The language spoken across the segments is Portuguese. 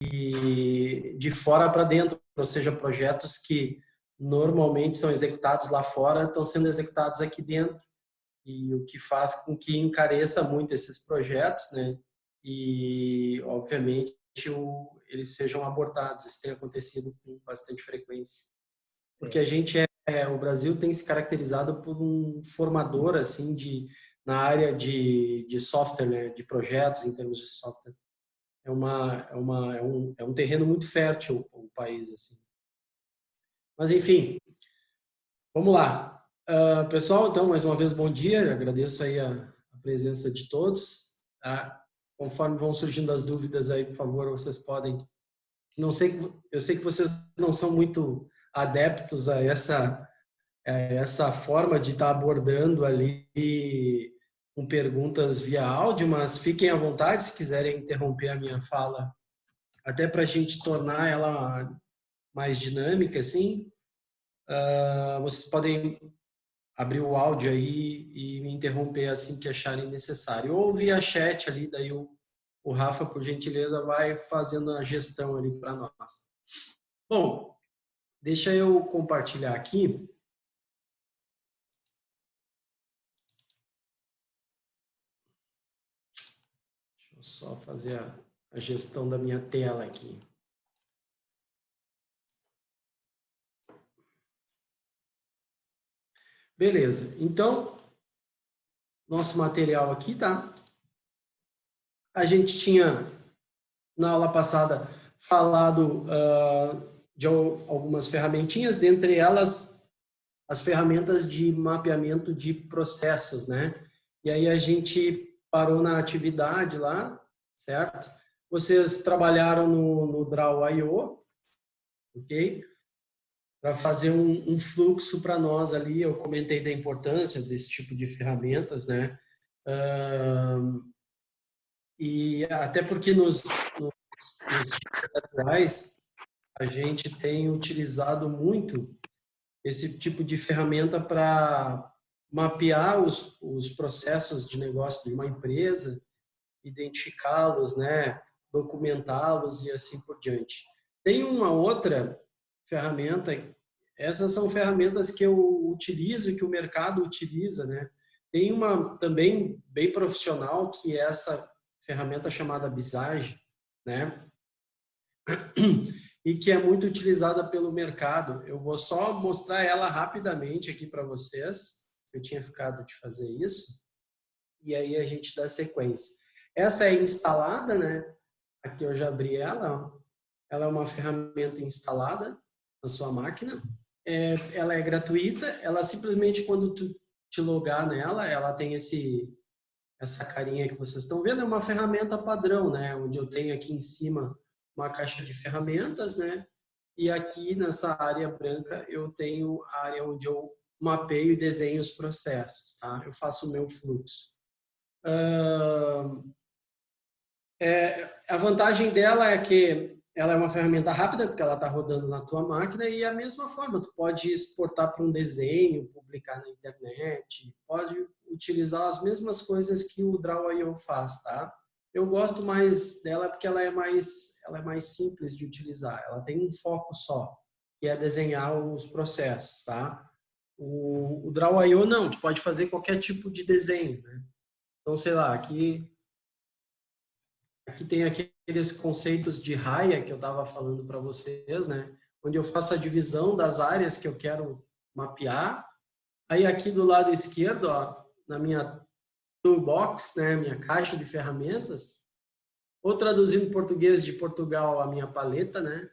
de fora para dentro, ou seja, projetos que normalmente são executados lá fora estão sendo executados aqui dentro, e o que faz com que encareça muito esses projetos, né? E, obviamente, eles sejam abortados. Isso tem acontecido com bastante frequência. Porque a gente o Brasil tem se caracterizado por um formador, assim, na área de software, né? De projetos em termos de software. É um terreno muito fértil o país, assim. Mas, enfim, vamos lá. Pessoal, então, mais uma vez, bom dia. Agradeço aí a presença de todos. Tá? Conforme vão surgindo as dúvidas aí, por favor, vocês podem... Eu sei que vocês não são muito adeptos a essa forma de estar abordando ali com perguntas via áudio, mas fiquem à vontade se quiserem interromper a minha fala, até para a gente tornar ela mais dinâmica, assim. Vocês podem abrir o áudio aí e me interromper assim que acharem necessário. Ou via chat ali, daí o Rafa, por gentileza, vai fazendo a gestão ali para nós. Bom, deixa eu compartilhar aqui. Deixa eu só fazer a gestão da minha tela aqui. Beleza, então, nosso material aqui, tá? A gente tinha, na aula passada, falado de algumas ferramentinhas, dentre elas, as ferramentas de mapeamento de processos, né? E aí a gente parou na atividade lá, certo? Vocês trabalharam no Draw.io, ok? Para fazer um fluxo para nós ali. Eu comentei da importância desse tipo de ferramentas, né? E até porque nos dias atuais a gente tem utilizado muito esse tipo de ferramenta para mapear os processos de negócio de uma empresa, identificá-los, né? Documentá-los e assim por diante. Tem uma outra ferramenta, essas são ferramentas que eu utilizo e que o mercado utiliza, né? Tem uma também bem profissional, que é essa ferramenta chamada Visage, né? E que é muito utilizada pelo mercado. Eu vou só mostrar ela rapidamente aqui para vocês. Eu tinha ficado de fazer isso. E aí a gente dá sequência. Essa é instalada, né? Aqui eu já abri ela. Ela é uma ferramenta instalada na sua máquina. Ela é gratuita. Ela simplesmente, quando tu te logar nela, ela tem essa carinha que vocês estão vendo. É uma ferramenta padrão, né? Onde eu tenho aqui em cima uma caixa de ferramentas, né? E aqui nessa área branca eu tenho a área onde eu mapeio e desenho os processos, tá? Eu faço o meu fluxo. A vantagem dela é que ela é uma ferramenta rápida, porque ela está rodando na tua máquina, e a mesma forma, tu pode exportar para um desenho, publicar na internet, pode utilizar as mesmas coisas que o Draw.io faz, tá? Eu gosto mais dela porque ela é mais simples de utilizar. Ela tem um foco só, que é desenhar os processos, tá? O Draw.io não, tu pode fazer qualquer tipo de desenho, né? Então, sei lá, aqui tem aqueles conceitos de raia que eu estava falando para vocês, né? Onde eu faço a divisão das áreas que eu quero mapear. Aí aqui do lado esquerdo, ó, na minha toolbox, né, minha caixa de ferramentas, ou traduzindo em português de Portugal, a minha paleta, né?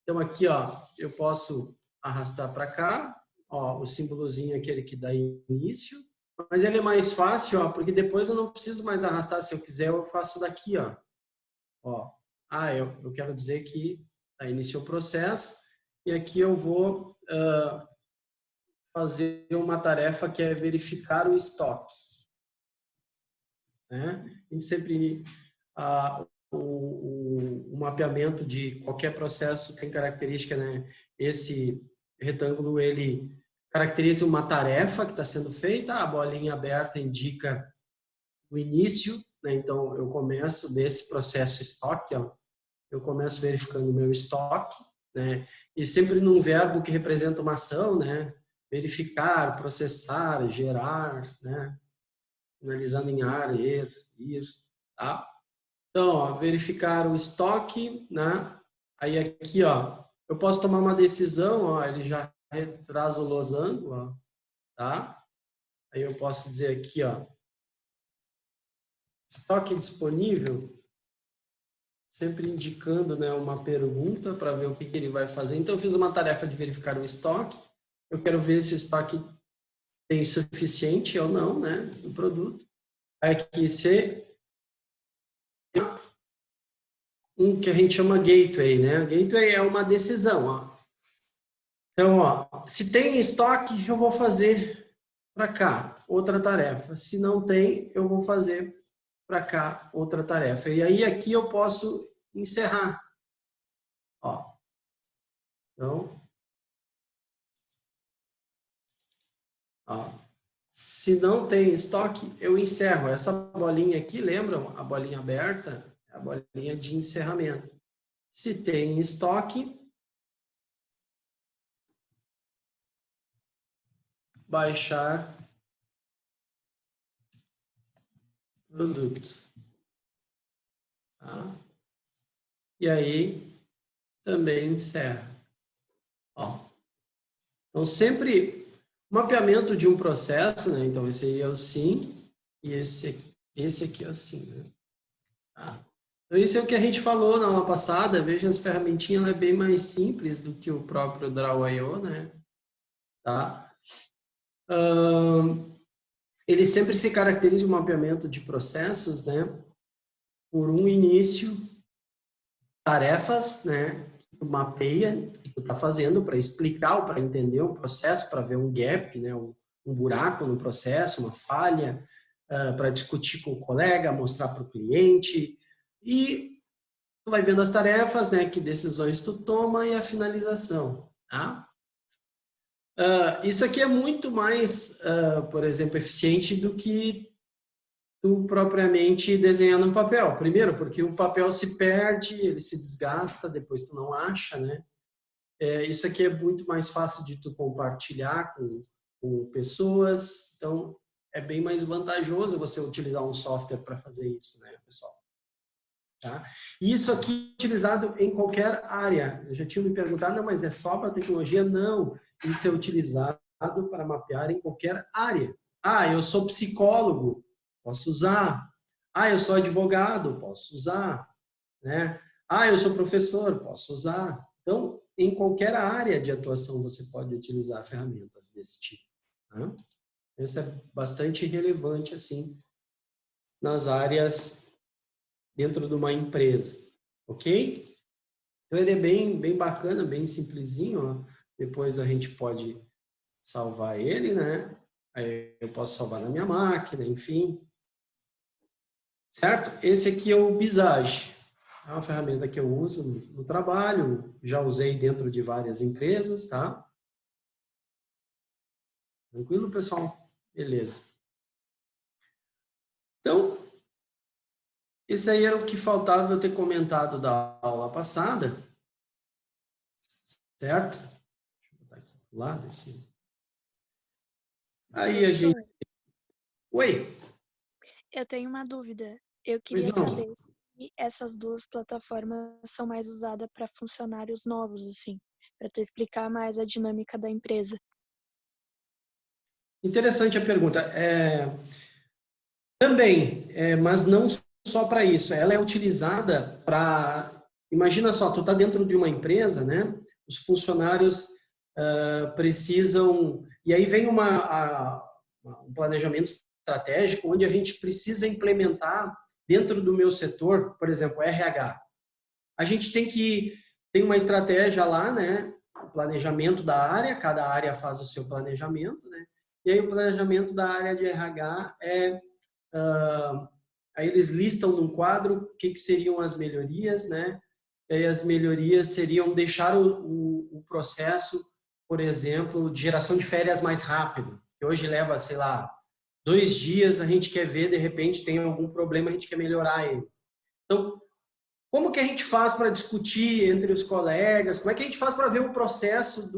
Então aqui, ó, eu posso arrastar para cá, ó, o símbolozinho aquele que dá início, mas ele é mais fácil, ó, porque depois eu não preciso mais arrastar. Se eu quiser, eu faço daqui, ó. Eu quero dizer que iniciou o processo, e aqui eu vou fazer uma tarefa que é verificar o estoque. Né? A gente sempre, o mapeamento de qualquer processo tem característica, né? Esse retângulo, ele caracteriza uma tarefa que está sendo feita, a bolinha aberta indica o início, né? Então eu começo desse processo estoque, ó. eu começo verificando o meu estoque, né? E sempre num verbo que representa uma ação, né? Verificar, processar, gerar, né? Finalizando em ar, ir, tá? Então, ó, verificar o estoque, né? Aí aqui, ó, eu posso tomar uma decisão, ó, ele já traz o losango, ó, tá? Aí eu posso dizer aqui, ó, estoque disponível, sempre indicando, né, uma pergunta para ver o que ele vai fazer. Então, eu fiz uma tarefa de verificar o estoque. Eu quero ver se o estoque tem suficiente ou não, né, do produto. Aí aqui, se um que a gente chama gateway, né? Gateway é uma decisão, ó. Então, ó, se tem estoque, eu vou fazer para cá outra tarefa. Se não tem, eu vou fazer para cá outra tarefa. E aí aqui eu posso encerrar. Ó. Então, ó, se não tem estoque, eu encerro. Essa bolinha aqui, lembram? A bolinha aberta é a bolinha de encerramento. Se tem estoque, baixar produto. Tá? E aí, também encerra. Ó. Então, sempre mapeamento de um processo, né? Então, esse aí é o sim e esse aqui é o sim, né? Tá? Então, isso é o que a gente falou na aula passada. Veja, as ferramentinhas é bem mais simples do que o próprio Draw.io, né? Tá? Ele sempre se caracteriza o mapeamento de processos, né? Por um início, tarefas, né? Que tu mapeia, que tu tá fazendo para explicar ou para entender o processo, para ver um gap, né? Um buraco no processo, uma falha, para discutir com o colega, mostrar para o cliente. E tu vai vendo as tarefas, né? Que decisões tu toma e a finalização, tá? Isso aqui é muito mais, por exemplo, eficiente do que tu propriamente desenhar no papel. Primeiro, porque o papel se perde, ele se desgasta, depois tu não acha, né? Isso aqui é muito mais fácil de tu compartilhar com pessoas, então é bem mais vantajoso você utilizar um software para fazer isso, né, pessoal? Tá? E isso aqui é utilizado em qualquer área. Eu já tinha me perguntado, não, mas é só para tecnologia? Não, isso é utilizado para mapear em qualquer área. Ah, eu sou psicólogo, posso usar. Ah, eu sou advogado, posso usar. Né? Ah, eu sou professor, posso usar. Então, em qualquer área de atuação você pode utilizar ferramentas desse tipo. Tá? Isso é bastante relevante, assim, nas áreas dentro de uma empresa, ok? Então, ele é bem bacana, bem simplesinho, ó. Depois a gente pode salvar ele, né? Aí eu posso salvar na minha máquina, enfim. Certo? Esse aqui é o Visage. É uma ferramenta que eu uso no trabalho, já usei dentro de várias empresas, tá? Tranquilo, pessoal? Beleza. Então, esse aí era o que faltava eu ter comentado da aula passada, certo? Deixa eu botar aqui do lado esse. Aí a gente... Oi? Eu tenho uma dúvida. Eu Pois queria não. saber se essas duas plataformas são mais usadas para funcionários novos, assim, para tu explicar mais a dinâmica da empresa. Interessante a pergunta. Também, mas não só para isso. Ela é utilizada para... Imagina só, tu está dentro de uma empresa, né? Os funcionários precisam... E aí vem um planejamento estratégico onde a gente precisa implementar dentro do meu setor, por exemplo, RH. A gente tem uma estratégia lá, né? O planejamento da área, cada área faz o seu planejamento, né? E aí o planejamento da área de RH aí eles listam num quadro o que seriam as melhorias, né? E aí as melhorias seriam deixar o processo, por exemplo, de geração de férias mais rápido, que hoje leva, sei lá, 2 dias, a gente quer ver, de repente tem algum problema, a gente quer melhorar ele. Então, como que a gente faz para discutir entre os colegas? Como é que a gente faz para ver o processo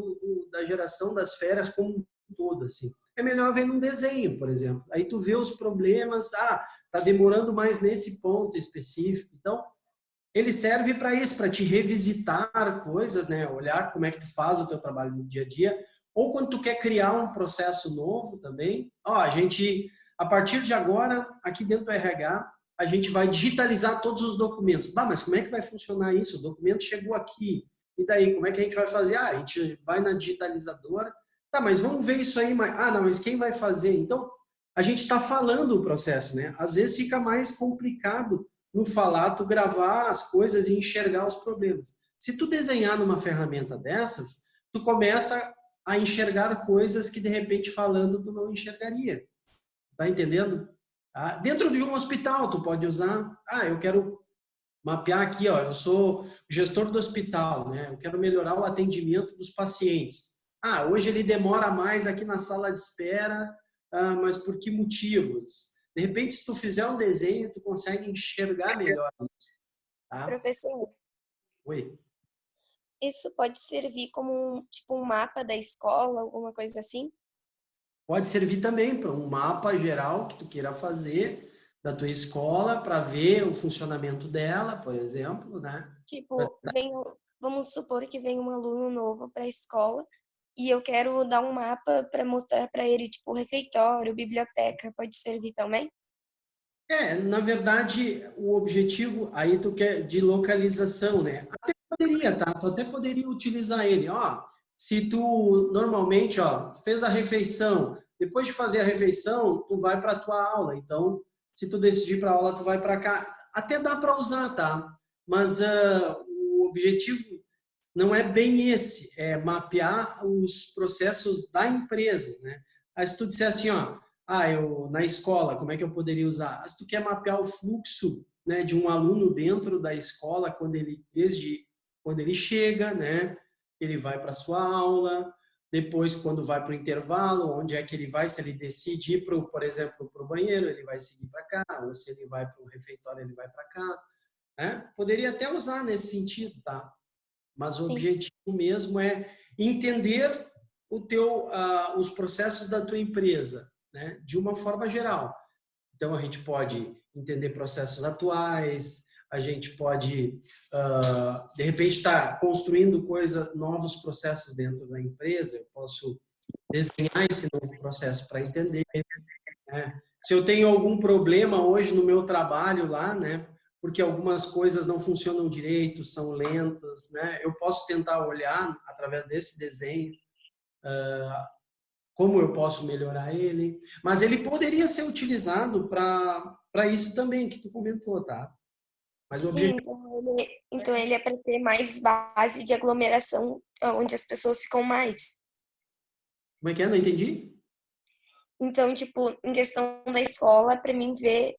da geração das férias como um todo, assim? É melhor ver num desenho, por exemplo. Aí tu vê os problemas, tá demorando mais nesse ponto específico. Então, ele serve para isso, para te revisitar coisas, né? Olhar como é que tu faz o teu trabalho no dia a dia. Ou quando tu quer criar um processo novo também. A partir de agora, aqui dentro do RH, a gente vai digitalizar todos os documentos. Mas como é que vai funcionar isso? O documento chegou aqui. E daí, como é que a gente vai fazer? A gente vai na digitalizadora. Tá, mas vamos ver isso aí. Não, mas quem vai fazer? Então, a gente está falando o processo, né? Às vezes fica mais complicado no falar, tu gravar as coisas e enxergar os problemas. Se tu desenhar numa ferramenta dessas, tu começa a enxergar coisas que de repente falando tu não enxergaria. Tá entendendo? Dentro de um hospital tu pode usar, eu quero mapear aqui, ó, eu sou gestor do hospital, né? Eu quero melhorar o atendimento dos pacientes. Hoje ele demora mais aqui na sala de espera, mas por que motivos? De repente, se tu fizer um desenho, tu consegue enxergar melhor isso, tá? Professor, Oi. isso pode servir como tipo um mapa da escola, alguma coisa assim? Pode servir também para um mapa geral que tu queira fazer da tua escola para ver o funcionamento dela, por exemplo, né? Tipo, vamos supor que vem um aluno novo para a escola e eu quero dar um mapa para mostrar para ele, tipo, refeitório, biblioteca, pode servir também? Na verdade, o objetivo aí tu quer de localização, né? Até poderia, tá? Tu até poderia utilizar ele. Se tu normalmente, fez a refeição, depois de fazer a refeição, tu vai para a tua aula. Então, se tu decidir para aula, tu vai para cá. Até dá para usar, tá? Mas o objetivo não é bem esse, é mapear os processos da empresa, né? Aí se tu disser assim, eu na escola, como é que eu poderia usar? Se tu quer mapear o fluxo, né, de um aluno dentro da escola desde quando ele chega, né, ele vai para sua aula, depois quando vai para o intervalo, onde é que ele vai, se ele decide ir por exemplo, para o banheiro, ele vai seguir para cá, ou se ele vai para o refeitório, ele vai para cá, né? Poderia até usar nesse sentido, tá? Mas o Sim. objetivo mesmo é entender os processos da tua empresa, né, de uma forma geral. Então, a gente pode entender processos atuais, a gente pode, de repente, estar construindo novos processos dentro da empresa, eu posso desenhar esse novo processo para entender, né? Se eu tenho algum problema hoje no meu trabalho lá, né, porque algumas coisas não funcionam direito, são lentas, né, eu posso tentar olhar através desse desenho como eu posso melhorar ele, mas ele poderia ser utilizado para isso também que tu comentou, tá? Mas o Sim, objetivo então ele é para ter mais base de aglomeração, onde as pessoas ficam mais. como é que é? Não entendi? Então, tipo, em questão da escola, para mim ver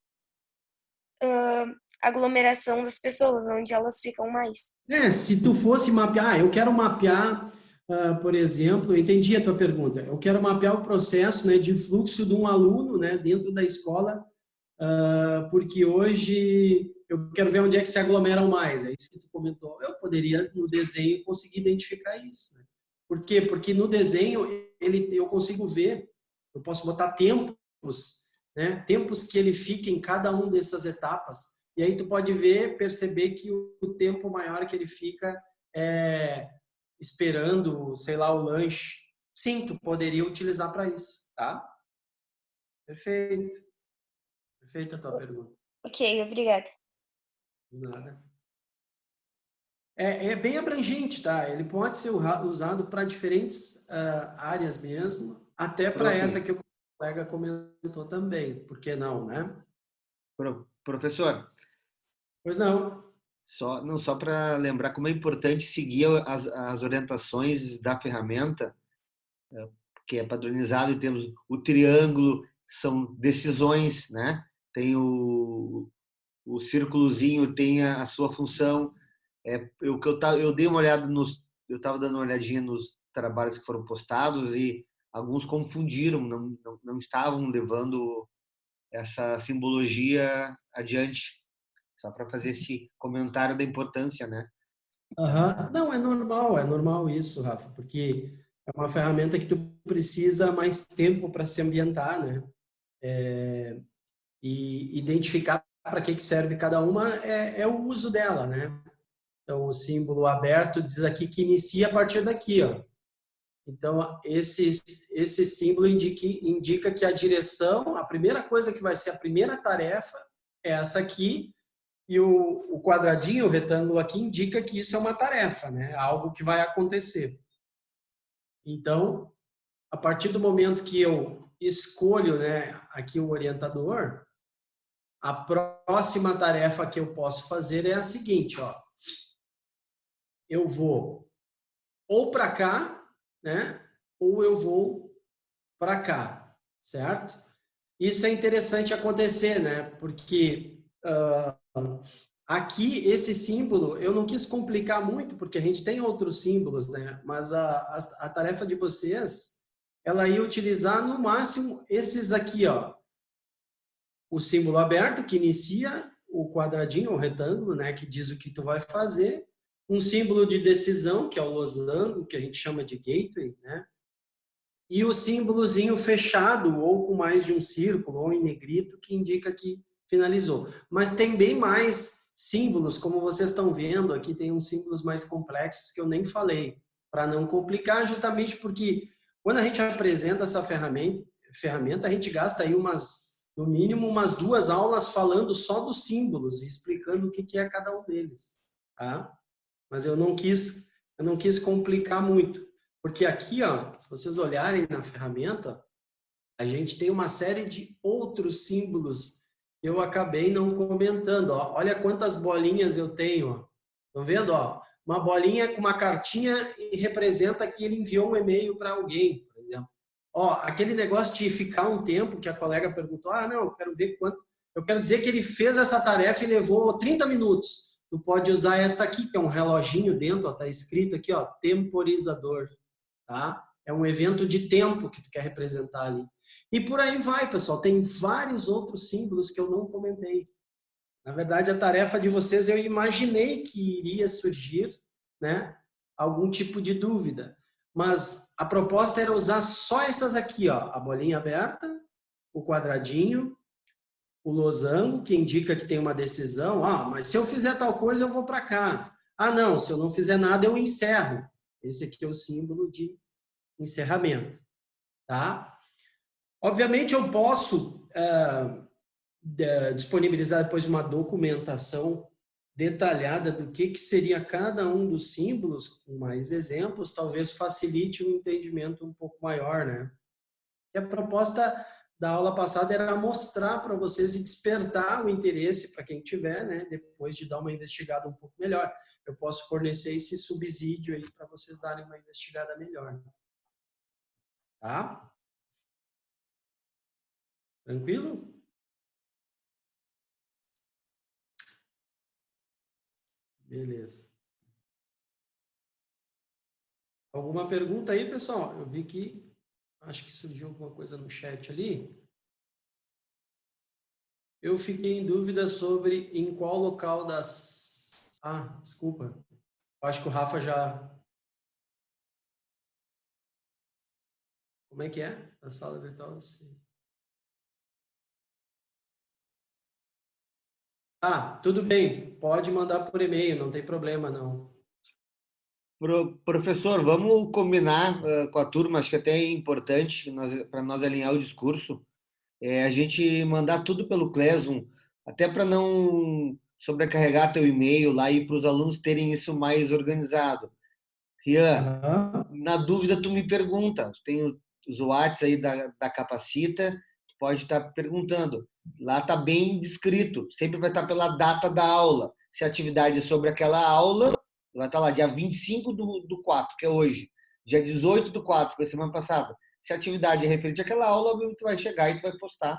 a aglomeração das pessoas, onde elas ficam mais. Se tu fosse mapear, eu quero mapear, por exemplo, eu entendi a tua pergunta. Eu quero mapear o processo, né, de fluxo de um aluno, né, dentro da escola, porque hoje eu quero ver onde é que se aglomeram mais. É isso que tu comentou. Eu poderia, no desenho, conseguir identificar isso, né? Por quê? Porque no desenho eu consigo ver, eu posso botar tempos, né? Tempos que ele fica em cada uma dessas etapas. E aí tu pode ver, perceber que o tempo maior que ele fica é esperando, sei lá, o lanche. Sim, tu poderia utilizar para isso, tá? Perfeito. Perfeita a tua pergunta. Ok, obrigada. Nada. É bem abrangente, tá? Ele pode ser usado para diferentes áreas mesmo, até para Prof, essa que o colega comentou também. Por que não, né? professor, Pois não. só para lembrar como é importante seguir as orientações da ferramenta, que é padronizado e temos o triângulo, são decisões, né? Tem o círculozinho, tem a sua função. Eu dei uma olhada eu estava dando uma olhadinha nos trabalhos que foram postados e alguns confundiram, não estavam levando essa simbologia adiante. Só para fazer esse comentário da importância, né? Uhum. Não, é normal isso, Rafa, porque é uma ferramenta que tu precisa mais tempo para se ambientar, né? E identificar para que serve cada uma é o uso dela, né? Então, o símbolo aberto diz aqui que inicia a partir daqui, ó. Então, esse símbolo indica que a direção, a primeira coisa que vai ser a primeira tarefa é essa aqui, e o quadradinho, o retângulo aqui, indica que isso é uma tarefa, né? Algo que vai acontecer. Então, a partir do momento que eu escolho, né, aqui o orientador, a próxima tarefa que eu posso fazer é a seguinte, ó. Eu vou ou para cá, né? Ou eu vou para cá, certo? Isso é interessante acontecer, né? Porque aqui esse símbolo eu não quis complicar muito, porque a gente tem outros símbolos, né? Mas a tarefa de vocês, ela ia utilizar no máximo esses aqui, ó. O símbolo aberto que inicia o quadradinho, o retângulo, né? Que diz o que tu vai fazer. Um símbolo de decisão, que é o losango, que a gente chama de gateway, né? E o símbolozinho fechado, ou com mais de um círculo, ou em negrito, que indica que finalizou. Mas tem bem mais símbolos, como vocês estão vendo, aqui tem uns símbolos mais complexos que eu nem falei, para não complicar, justamente porque quando a gente apresenta essa ferramenta, a gente gasta aí no mínimo umas 2 aulas falando só dos símbolos e explicando o que é cada um deles, tá? Mas eu não quis complicar muito. Porque aqui, ó, se vocês olharem na ferramenta, a gente tem uma série de outros símbolos que eu acabei não comentando. Ó. Olha quantas bolinhas eu tenho. Estão vendo? Ó? Uma bolinha com uma cartinha e representa que ele enviou um e-mail para alguém, por exemplo. Ó, aquele negócio de ficar um tempo que a colega perguntou, não, eu quero ver quanto. Eu quero dizer que ele fez essa tarefa e levou 30 minutos. Tu pode usar essa aqui, que é um reloginho dentro, ó, tá escrito aqui, ó, temporizador. Tá? É um evento de tempo que tu quer representar ali. E por aí vai, pessoal. Tem vários outros símbolos que eu não comentei. Na verdade, a tarefa de vocês, eu imaginei que iria surgir, né, algum tipo de dúvida. Mas a proposta era usar só essas aqui, ó, a bolinha aberta, o quadradinho, o losango, que indica que tem uma decisão. Mas se eu fizer tal coisa, eu vou para cá. Não, se eu não fizer nada, eu encerro. Esse aqui é o símbolo de encerramento, tá? Obviamente eu posso disponibilizar depois uma documentação detalhada do que seria cada um dos símbolos, com mais exemplos, talvez facilite um entendimento um pouco maior, né? E a proposta da aula passada era mostrar para vocês e despertar o interesse para quem tiver, né? Depois de dar uma investigada um pouco melhor. Eu posso fornecer esse subsídio aí para vocês darem uma investigada melhor. Tá? Tranquilo? Beleza. Alguma pergunta aí, pessoal? Eu vi que acho que surgiu alguma coisa no chat ali. Eu fiquei em dúvida sobre em qual local das... desculpa. Eu acho que o Rafa já... Como é que é? A sala virtual? Sim. Tudo bem. Pode mandar por e-mail, não tem problema, não. Professor, vamos combinar com a turma, acho que até é importante para nós alinhar o discurso, a gente mandar tudo pelo Classroom, até para não sobrecarregar teu e-mail lá e para os alunos terem isso mais organizado. Rian, na dúvida tu me pergunta, tem os WhatsApp aí da Capacita, tu pode estar perguntando. Lá está bem descrito, sempre vai estar pela data da aula. Se a atividade é sobre aquela aula, vai estar lá dia 25 do 4, que é hoje. Dia 18 do 4, que foi semana passada. Se a atividade é referente àquela aula, tu vai chegar e tu vai postar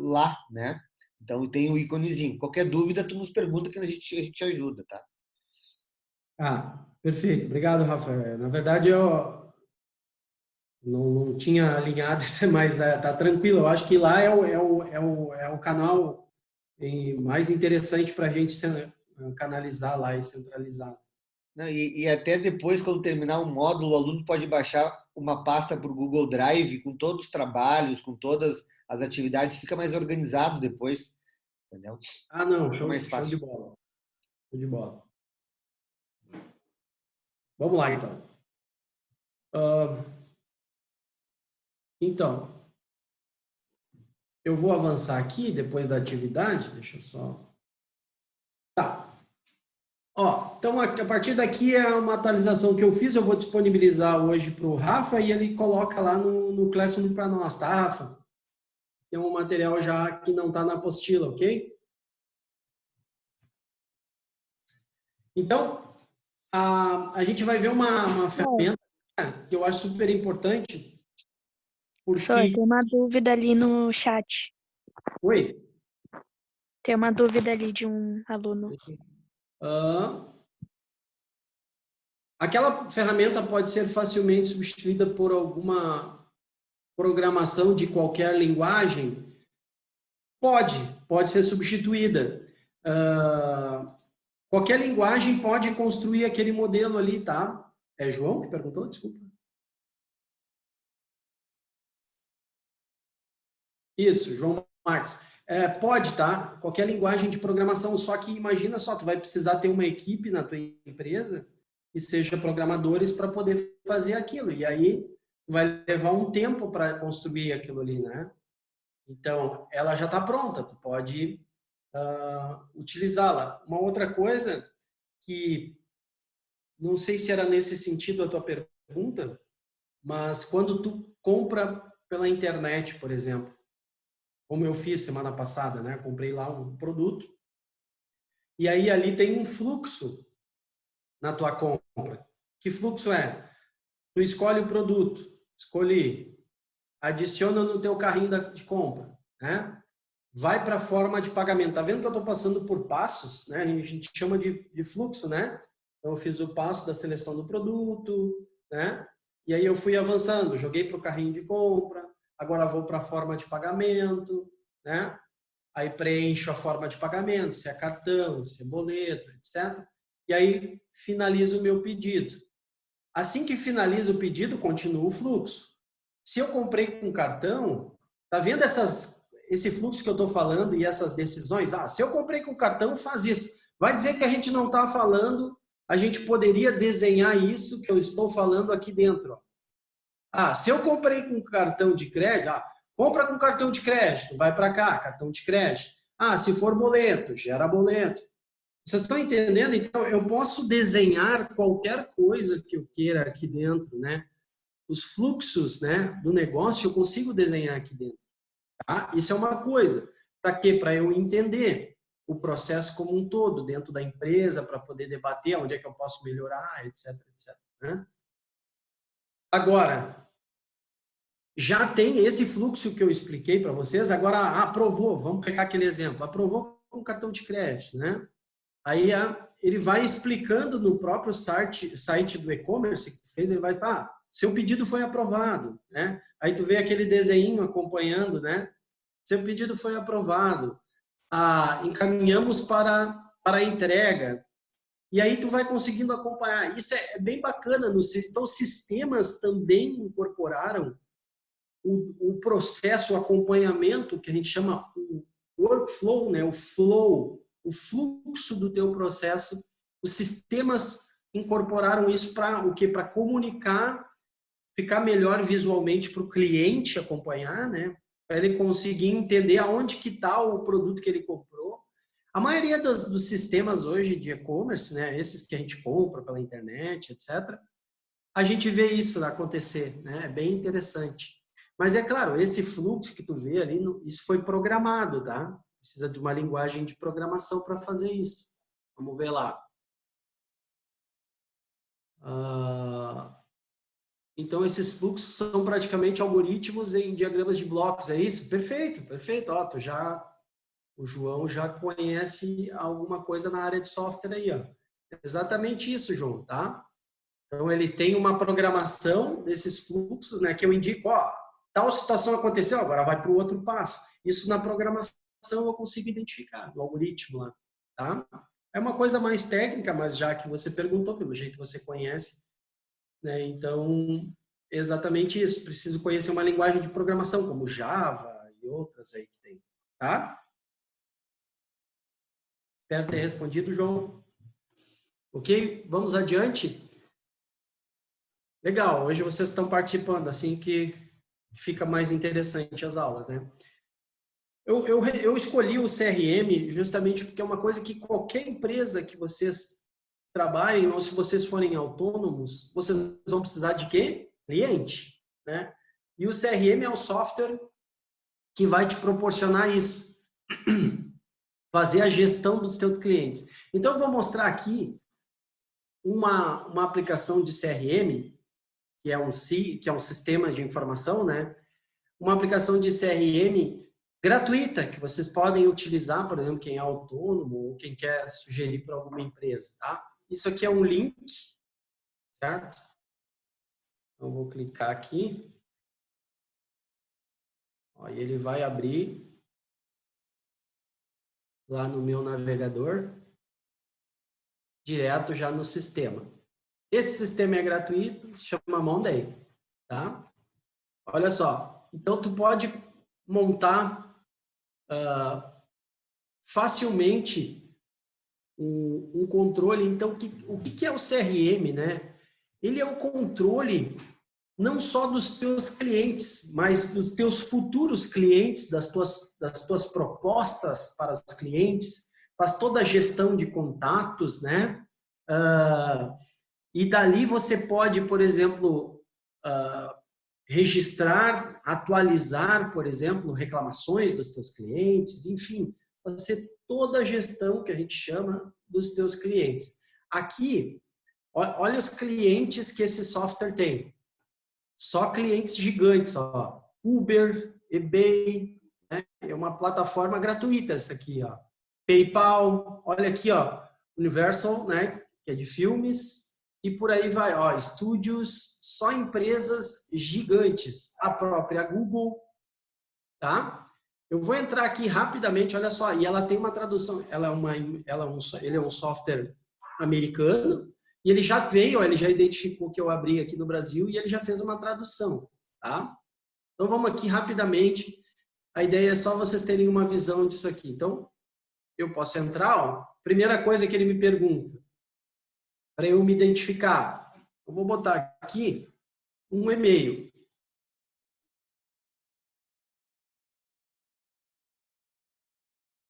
lá, né? Então tem o íconezinho. Qualquer dúvida, tu nos pergunta que a gente te ajuda, tá? Perfeito. Obrigado, Rafael. Na verdade, eu não tinha alinhado isso, mas tá tranquilo. Eu acho que lá é o canal mais interessante para a gente canalizar lá e centralizar. Não, e até depois, quando terminar o módulo, o aluno pode baixar uma pasta para o Google Drive com todos os trabalhos, com todas as atividades, fica mais organizado depois, entendeu? Ah, não, Fica mais show fácil. de bola. Show de bola. Vamos lá, então. Então, eu vou avançar aqui depois da atividade. Deixa eu só... Tá. Ó, então, a partir daqui é uma atualização que eu fiz, eu vou disponibilizar hoje para o Rafa e ele coloca lá no Classroom para nós, tá, Rafa? Tem um material já que não está na apostila, ok? Então, a gente vai ver uma ferramenta que eu acho super importante. Professor, tem uma dúvida ali no chat. Oi? Tem uma dúvida ali de um aluno. Aquela ferramenta pode ser facilmente substituída por alguma programação de qualquer linguagem? Pode ser substituída. Qualquer linguagem pode construir aquele modelo ali, tá? É João que perguntou? Desculpa. Isso, João Marques. Pode, tá? Qualquer linguagem de programação, só que imagina só, tu vai precisar ter uma equipe na tua empresa que seja programadores para poder fazer aquilo. E aí vai levar um tempo para construir aquilo ali, né? Então, ela já está pronta, tu pode utilizá-la. Uma outra coisa que, não sei se era nesse sentido a tua pergunta, mas quando tu compra pela internet, por exemplo, como eu fiz semana passada, né? Comprei lá um produto e aí ali tem um fluxo na tua compra. Que fluxo é? Tu escolhe o produto, escolhi, adiciona no teu carrinho de compra, né? Vai para a forma de pagamento. Tá vendo que eu estou passando por passos, né? A gente chama de fluxo, né? Então eu fiz o passo da seleção do produto, né? E aí eu fui avançando, joguei para o carrinho de compra, agora vou para a forma de pagamento, né? Aí preencho a forma de pagamento, se é cartão, se é boleto, etc. E aí finalizo o meu pedido. Assim que finalizo o pedido, continua o fluxo. Se eu comprei com cartão, tá vendo esse fluxo que eu estou falando e essas decisões? Se eu comprei com cartão, faz isso. Vai dizer que a gente não está falando, a gente poderia desenhar isso que eu estou falando aqui dentro. Se eu comprei com cartão de crédito, compra com cartão de crédito, vai para cá, cartão de crédito. Se for boleto, gera boleto. Vocês estão entendendo? Então, eu posso desenhar qualquer coisa que eu queira aqui dentro, né? Os fluxos, né, do negócio eu consigo desenhar aqui dentro. Tá? Isso é uma coisa. Para quê? Para eu entender o processo como um todo dentro da empresa, para poder debater onde é que eu posso melhorar, etc, etc. Né? Agora, já tem esse fluxo que eu expliquei para vocês, agora aprovou, vamos pegar aquele exemplo, aprovou com cartão de crédito, né? Aí ele vai explicando no próprio site do e-commerce que fez, ele vai, seu pedido foi aprovado, né? Aí tu vê aquele desenho acompanhando, né? Seu pedido foi aprovado. Encaminhamos para a entrega. E aí tu vai conseguindo acompanhar. Isso é bem bacana. Então, os sistemas também incorporaram o processo, o acompanhamento, que a gente chama o workflow, né? O flow, o fluxo do teu processo. Os sistemas incorporaram isso para o quê? Para comunicar, ficar melhor visualmente para o cliente acompanhar, né? Para ele conseguir entender aonde que está o produto que ele comprou. A maioria dos sistemas hoje de e-commerce, né? Esses que a gente compra pela internet, etc., a gente vê isso acontecer, né? É bem interessante. Mas é claro, esse fluxo que tu vê ali, isso foi programado, tá? Precisa de uma linguagem de programação para fazer isso. Vamos ver lá. Então, esses fluxos são praticamente algoritmos em diagramas de blocos, é isso? Perfeito, perfeito. O João já conhece alguma coisa na área de software aí, ó. Exatamente isso, João, tá? Então, ele tem uma programação desses fluxos, né, que eu indico, tal situação aconteceu, agora vai para o outro passo. Isso na programação, eu consigo identificar no algoritmo lá, tá? É uma coisa mais técnica, mas já que você perguntou, pelo jeito você conhece, né? Então, exatamente isso. Preciso conhecer uma linguagem de programação, como Java e outras aí que tem, tá? Espero ter respondido, João. Ok? Vamos adiante. Legal, hoje vocês estão participando, assim que fica mais interessante as aulas, né? Eu escolhi o CRM justamente porque é uma coisa que qualquer empresa que vocês trabalhem, ou se vocês forem autônomos, vocês vão precisar de quê? Cliente, né? E o CRM é o software que vai te proporcionar isso. Fazer a gestão dos seus clientes. Então, eu vou mostrar aqui uma aplicação de CRM, que é um sistema de informação, né? Uma aplicação de CRM gratuita, que vocês podem utilizar, por exemplo, quem é autônomo ou quem quer sugerir para alguma empresa, tá? Isso aqui é um link, certo? Então, vou clicar aqui. Ó, e ele vai abrir lá no meu navegador, direto já no sistema. Esse sistema é gratuito, se chama Monday, tá? Olha só, então tu pode montar facilmente um controle. Então, o que é o CRM, né? Ele é o controle não só dos teus clientes, mas dos teus futuros clientes, das tuas propostas para os clientes, faz toda a gestão de contatos, né? E dali você pode, por exemplo, registrar, atualizar, por exemplo, reclamações dos teus clientes, enfim, fazer toda a gestão que a gente chama dos teus clientes. Aqui, olha os clientes que esse software tem. Só clientes gigantes, ó. Uber, eBay, né? É uma plataforma gratuita essa aqui, ó. PayPal, olha aqui, ó, Universal, né, que é de filmes, e por aí vai, ó, estúdios, só empresas gigantes, a própria Google, tá? Eu vou entrar aqui rapidamente, olha só, e ela tem uma tradução, ele é um software americano, e ele já veio, ele já identificou que eu abri aqui no Brasil e ele já fez uma tradução, tá? Então vamos aqui rapidamente, a ideia é só vocês terem uma visão disso aqui. Então, eu posso entrar, ó, primeira coisa que ele me pergunta, para eu me identificar, eu vou botar aqui um e-mail.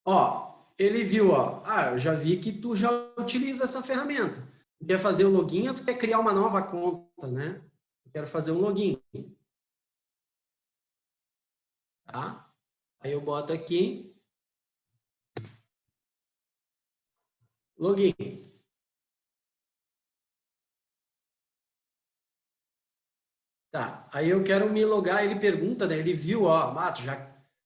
Ó, ele viu, ó, eu já vi que tu já utiliza essa ferramenta. Tu quer fazer o login ou tu quer criar uma nova conta, né? Eu quero fazer um login. Tá? Aí eu boto aqui login. Tá, aí eu quero me logar, ele pergunta, né? Ele viu, ó,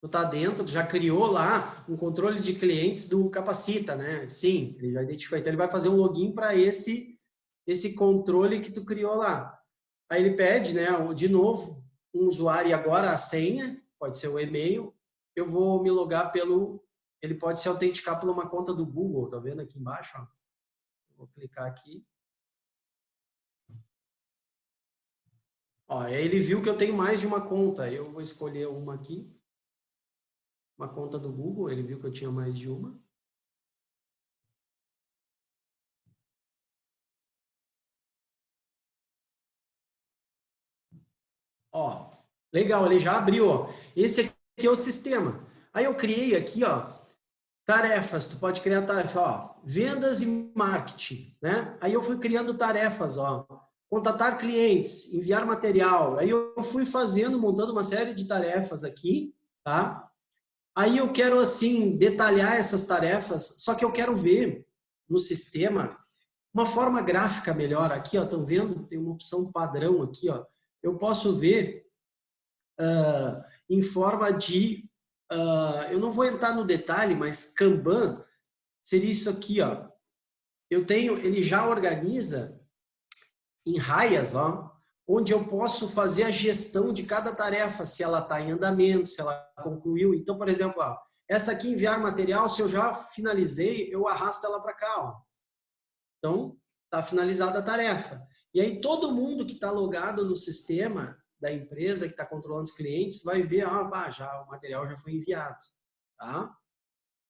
tu tá dentro, tu já criou lá um controle de clientes do Capacita, né? Sim, ele já identificou. Então ele vai fazer um login para esse controle que tu criou lá. Aí ele pede, né, de novo, um usuário e agora a senha, pode ser o e-mail. Eu vou me logar ele pode se autenticar por uma conta do Google, tá vendo aqui embaixo, ó? Vou clicar aqui. Ó, aí ele viu que eu tenho mais de uma conta. Eu vou escolher uma aqui. Uma conta do Google. Ele viu que eu tinha mais de uma. Ó, legal, ele já abriu, ó. Esse aqui é o sistema. Aí eu criei aqui, ó, tarefas. Tu pode criar tarefa, ó, vendas e marketing, né? Aí eu fui criando tarefas, ó. Contatar clientes, enviar material. Aí eu fui montando uma série de tarefas aqui, tá? Aí eu quero, assim, detalhar essas tarefas, só que eu quero ver no sistema uma forma gráfica melhor. Aqui, ó, estão vendo? Tem uma opção padrão aqui, ó. Eu posso ver em forma de... eu não vou entrar no detalhe, mas Kanban seria isso aqui, ó. Ele já organiza em raias, ó, onde eu posso fazer a gestão de cada tarefa, se ela está em andamento, se ela concluiu. Então, por exemplo, ó, Essa aqui, enviar material, se eu já finalizei, eu arrasto ela para cá. Ó. Então, está finalizada a tarefa. E aí, todo mundo que está logado no sistema da empresa, que está controlando os clientes, vai ver, já, o material já foi enviado. Tá?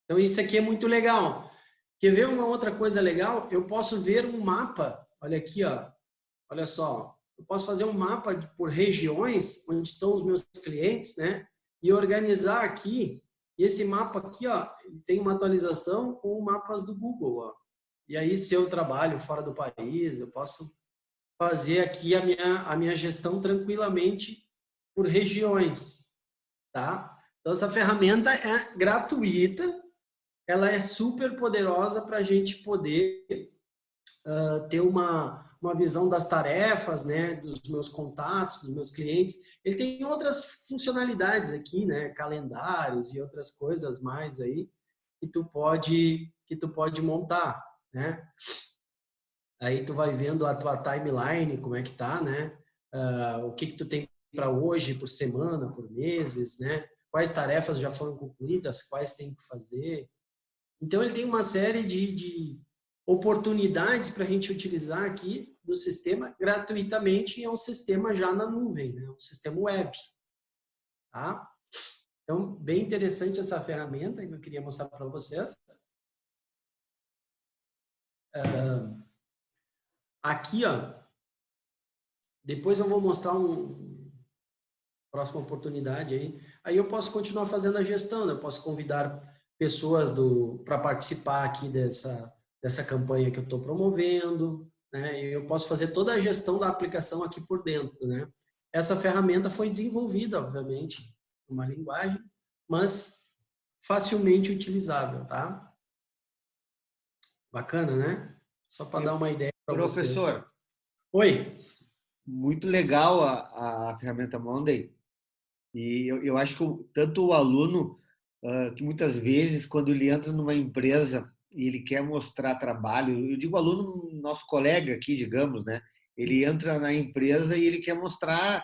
Então, isso aqui é muito legal. Quer ver uma outra coisa legal? Eu posso ver um mapa. Olha aqui, ó. Olha só. Eu posso fazer um mapa por regiões, onde estão os meus clientes, né? E organizar aqui. E esse mapa aqui, ó, tem uma atualização com mapas do Google, ó. E aí, se eu trabalho fora do país, eu posso fazer aqui a minha gestão tranquilamente por regiões, tá? Então, essa ferramenta é gratuita, ela é super poderosa para a gente poder ter uma visão das tarefas, né, dos meus contatos, dos meus clientes. Ele tem outras funcionalidades aqui, né, calendários e outras coisas mais aí que tu pode montar, né? Aí tu vai vendo a tua timeline, como é que tá, né? O que tu tem para hoje, por semana, por meses, né? Quais tarefas já foram concluídas, quais tem que fazer. Então, ele tem uma série de oportunidades para a gente utilizar aqui no sistema gratuitamente, e é um sistema já na nuvem, né? Um sistema web. Tá? Então, bem interessante essa ferramenta que eu queria mostrar para vocês. Aqui, ó, depois eu vou mostrar próxima oportunidade aí. Aí eu posso continuar fazendo a gestão, né? Eu posso convidar pessoas para participar aqui dessa campanha que eu estou promovendo, né? Eu posso fazer toda a gestão da aplicação aqui por dentro, né? Essa ferramenta foi desenvolvida, obviamente, numa linguagem, mas facilmente utilizável, tá? Bacana, né? Só para dar uma ideia para vocês. Professor, oi. Muito legal a ferramenta Monday. E eu acho que tanto o aluno, que muitas vezes, quando ele entra numa empresa e ele quer mostrar trabalho, eu digo aluno, nosso colega aqui, digamos, né? Ele entra na empresa e ele quer mostrar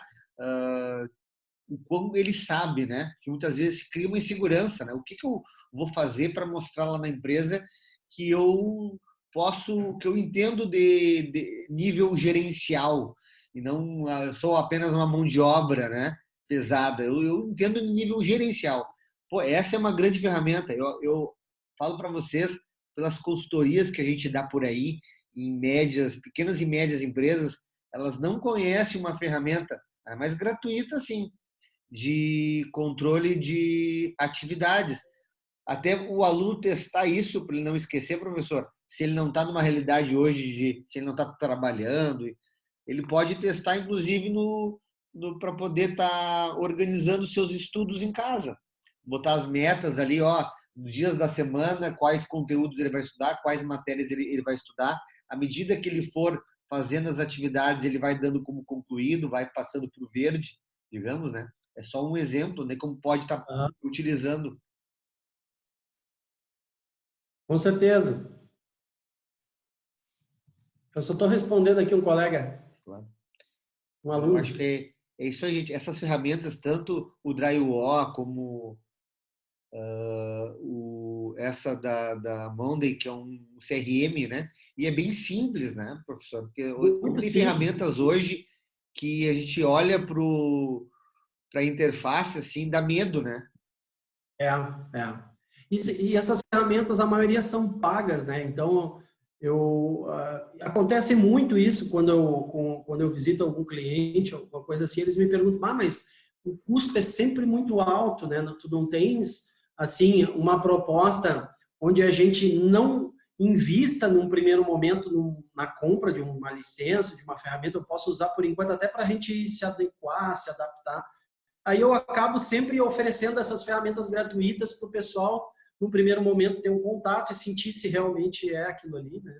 o como ele sabe, né? Que muitas vezes cria uma insegurança, né? O que eu vou fazer para mostrar lá na empresa que eu posso, que eu entendo de nível gerencial e não sou apenas uma mão de obra, né? Pesada. Eu entendo de nível gerencial. Pô, essa é uma grande ferramenta. Eu falo para vocês, pelas consultorias que a gente dá por aí, em médias, pequenas e médias empresas, elas não conhecem uma ferramenta, mas gratuita, sim, de controle de atividades. Até o aluno testar isso, para ele não esquecer, professor, se ele não está numa realidade hoje, se ele não está trabalhando, ele pode testar, inclusive, para poder estar organizando seus estudos em casa. Botar as metas ali, ó, nos dias da semana, quais conteúdos ele vai estudar, quais matérias ele vai estudar. À medida que ele for fazendo as atividades, ele vai dando como concluído, vai passando para o verde, digamos, né? É só um exemplo, né? Como pode estar utilizando. Com certeza. Eu só estou respondendo aqui um colega, Claro. um aluno. Eu acho que é isso aí, gente. Essas ferramentas, tanto o Drywall como essa da Monday, que é um CRM, né? E é bem simples, né, professor? Porque Muito tem simples. ferramentas hoje que a gente olha para a interface, assim, dá medo, né? É. E essas ferramentas, a maioria são pagas, né? Então, acontece muito isso quando eu visito algum cliente, alguma coisa assim, eles me perguntam, mas o custo é sempre muito alto, né? Tu não tens, assim, uma proposta onde a gente não invista num primeiro momento na compra de uma licença, de uma ferramenta, eu posso usar por enquanto até para a gente se adequar, se adaptar. Aí eu acabo sempre oferecendo essas ferramentas gratuitas para o pessoal, no primeiro momento, ter um contato e sentir se realmente é aquilo ali, né?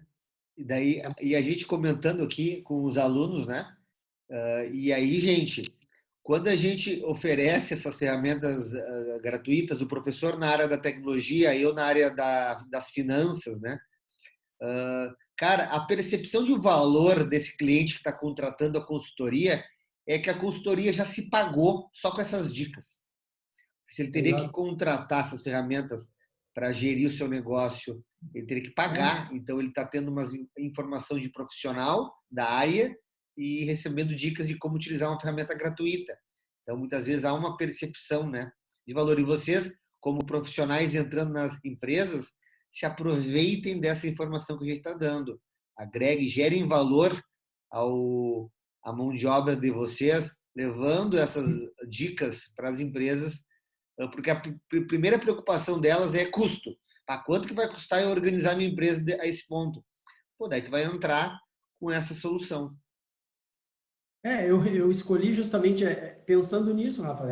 E a gente comentando aqui com os alunos, né? E aí, gente, quando a gente oferece essas ferramentas gratuitas, o professor na área da tecnologia, eu na área das finanças, né? Cara, a percepção de valor desse cliente que está contratando a consultoria é que a consultoria já se pagou só com essas dicas. Se ele teria que Exato. contratar essas ferramentas para gerir o seu negócio, ele teria que pagar. Então, ele está tendo uma informação de profissional da área e recebendo dicas de como utilizar uma ferramenta gratuita. Então, muitas vezes há uma percepção, né, de valor. E vocês, como profissionais entrando nas empresas, se aproveitem dessa informação que a gente está dando. Agreguem, gerem valor à mão de obra de vocês, levando essas dicas para as empresas, porque a primeira preocupação delas é custo. Quanto que vai custar eu organizar minha empresa a esse ponto? Pô, daí tu vai entrar com essa solução. Eu escolhi justamente pensando nisso, Rafa,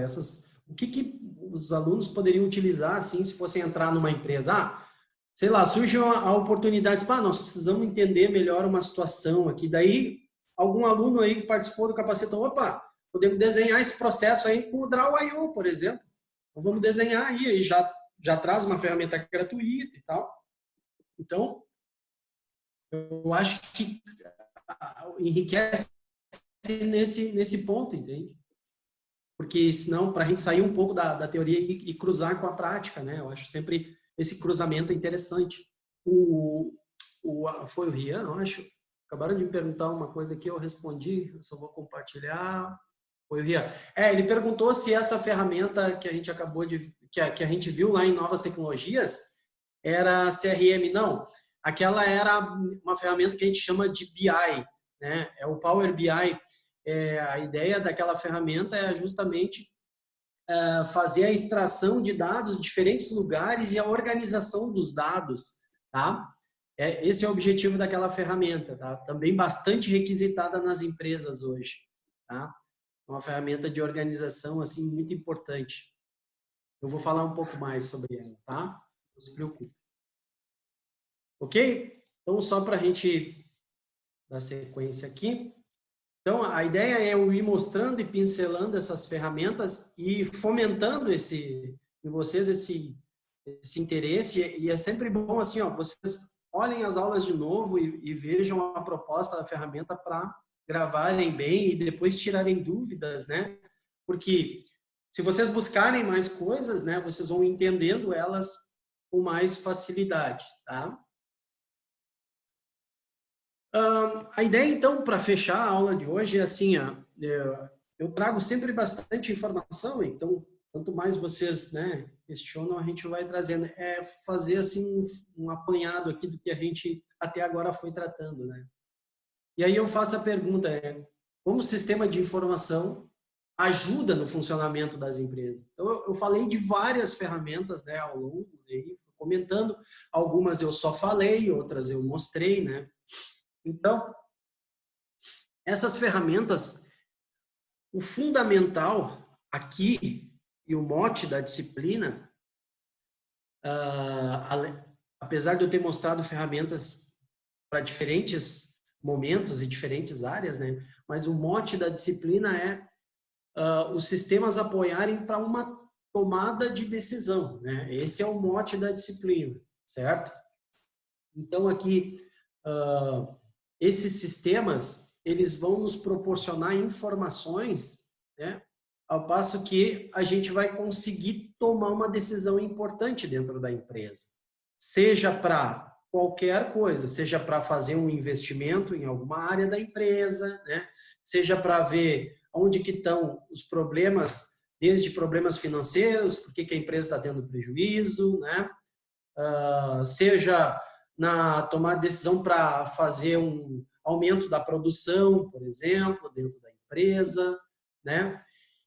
o que os alunos poderiam utilizar assim, se fossem entrar numa empresa? Sei lá, surge a oportunidade, nós precisamos entender melhor uma situação aqui. Daí, algum aluno aí que participou do capacitão, podemos desenhar esse processo aí com o Draw.io, por exemplo. Então, vamos desenhar aí já traz uma ferramenta gratuita e tal. Então, eu acho que enriquece nesse ponto, entende? Porque senão, para a gente sair um pouco da teoria e cruzar com a prática, né? Eu acho sempre esse cruzamento interessante. Foi o Rian, eu acho. Acabaram de me perguntar uma coisa aqui, eu respondi, eu só vou compartilhar. Foi o Rian. Ele perguntou se essa ferramenta que a gente acabou que a gente viu lá em Novas Tecnologias era CRM. Não, aquela era uma ferramenta que a gente chama de BI, né? É o Power BI. A ideia daquela ferramenta é justamente fazer a extração de dados de diferentes lugares e a organização dos dados, tá? Esse é o objetivo daquela ferramenta, tá? Também bastante requisitada nas empresas hoje, tá? Uma ferramenta de organização, assim, muito importante. Eu vou falar um pouco mais sobre ela, tá? Não se preocupe. Ok? Então, só para a gente dar sequência aqui. Então, a ideia é eu ir mostrando e pincelando essas ferramentas e fomentando em vocês esse interesse. E é sempre bom, assim, vocês olhem as aulas de novo e vejam a proposta da ferramenta para gravarem bem e depois tirarem dúvidas, né? Porque se vocês buscarem mais coisas, né, vocês vão entendendo elas com mais facilidade, tá? A ideia, então, para fechar a aula de hoje é assim, eu trago sempre bastante informação, então, quanto mais vocês, né, questionam, a gente vai trazendo. É fazer, assim, um apanhado aqui do que a gente até agora foi tratando, né? E aí eu faço a pergunta, como o sistema de informação ajuda no funcionamento das empresas? Então, eu falei de várias ferramentas, né, ao longo, aí, comentando, algumas eu só falei, outras eu mostrei, né? Então, essas ferramentas, o fundamental aqui e o mote da disciplina, apesar de eu ter mostrado ferramentas para diferentes momentos e diferentes áreas, né? Mas o mote da disciplina é os sistemas apoiarem para uma tomada de decisão, né? Esse é o mote da disciplina, certo? Então, aqui, esses sistemas, eles vão nos proporcionar informações, né? Ao passo que a gente vai conseguir tomar uma decisão importante dentro da empresa. Seja para qualquer coisa, seja para fazer um investimento em alguma área da empresa, né? Seja para ver onde que estão os problemas, desde problemas financeiros, por que a empresa está tendo prejuízo, né? Seja na tomar decisão para fazer um aumento da produção, por exemplo, dentro da empresa, né?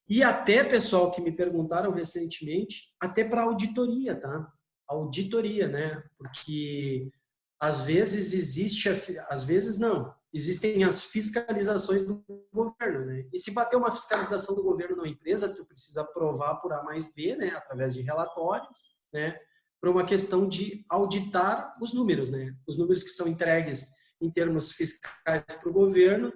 E até, pessoal, que me perguntaram recentemente, até para auditoria, tá? Auditoria, né? Porque às vezes às vezes não, existem as fiscalizações do governo, né? E se bater uma fiscalização do governo numa empresa, tu precisa provar por A mais B, né? Através de relatórios, né? Para uma questão de auditar os números, né? Os números que são entregues em termos fiscais para o governo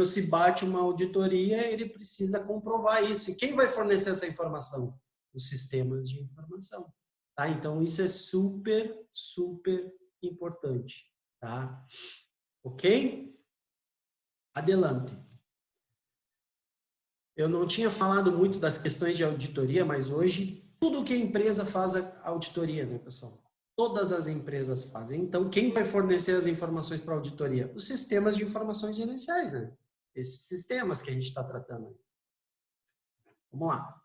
se bate uma auditoria, ele precisa comprovar isso. E quem vai fornecer essa informação? Os sistemas de informação. Tá? Então, isso é super, super importante. Tá? Ok? Adelante. eu não tinha falado muito das questões de auditoria, mas hoje tudo que a empresa faz é auditoria, né, pessoal? Todas as empresas fazem. Então, quem vai fornecer as informações para a auditoria? Os sistemas de informações gerenciais, né? Esses sistemas que a gente está tratando. Vamos lá.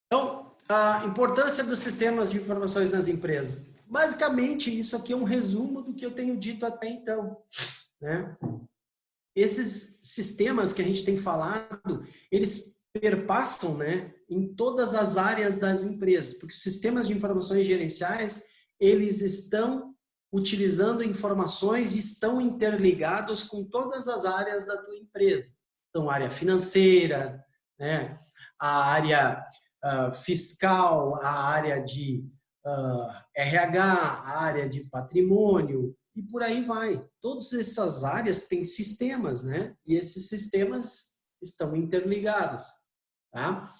Então, a importância dos sistemas de informações nas empresas. Basicamente, isso aqui é um resumo do que eu tenho dito até então, né? Esses sistemas que a gente tem falado, eles perpassam, né, em todas as áreas das empresas, porque os sistemas de informações gerenciais, eles estão utilizando informações e estão interligados com todas as áreas da tua empresa. Então, a área financeira, né, a área fiscal, a área de RH, a área de patrimônio, e por aí vai. Todas essas áreas têm sistemas, né? E esses sistemas estão interligados, tá?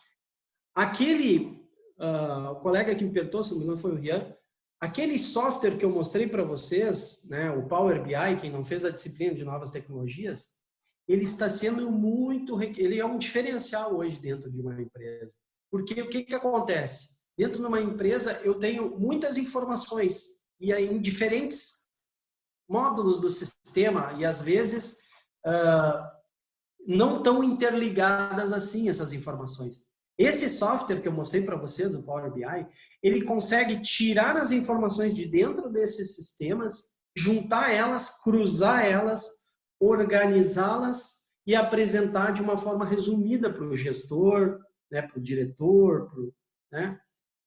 Aquele o colega que me perguntou, se não me engano foi o Rian, aquele software que eu mostrei para vocês, né, o Power BI, quem não fez a disciplina de novas tecnologias, ele está sendo ele é um diferencial hoje dentro de uma empresa. Porque o que acontece? Dentro de uma empresa, eu tenho muitas informações e aí em diferentes módulos do sistema e às vezes não tão interligadas assim essas informações. Esse software que eu mostrei para vocês, o Power BI, ele consegue tirar as informações de dentro desses sistemas, juntar elas, cruzar elas, organizá-las e apresentar de uma forma resumida para o gestor, né, para o diretor, né?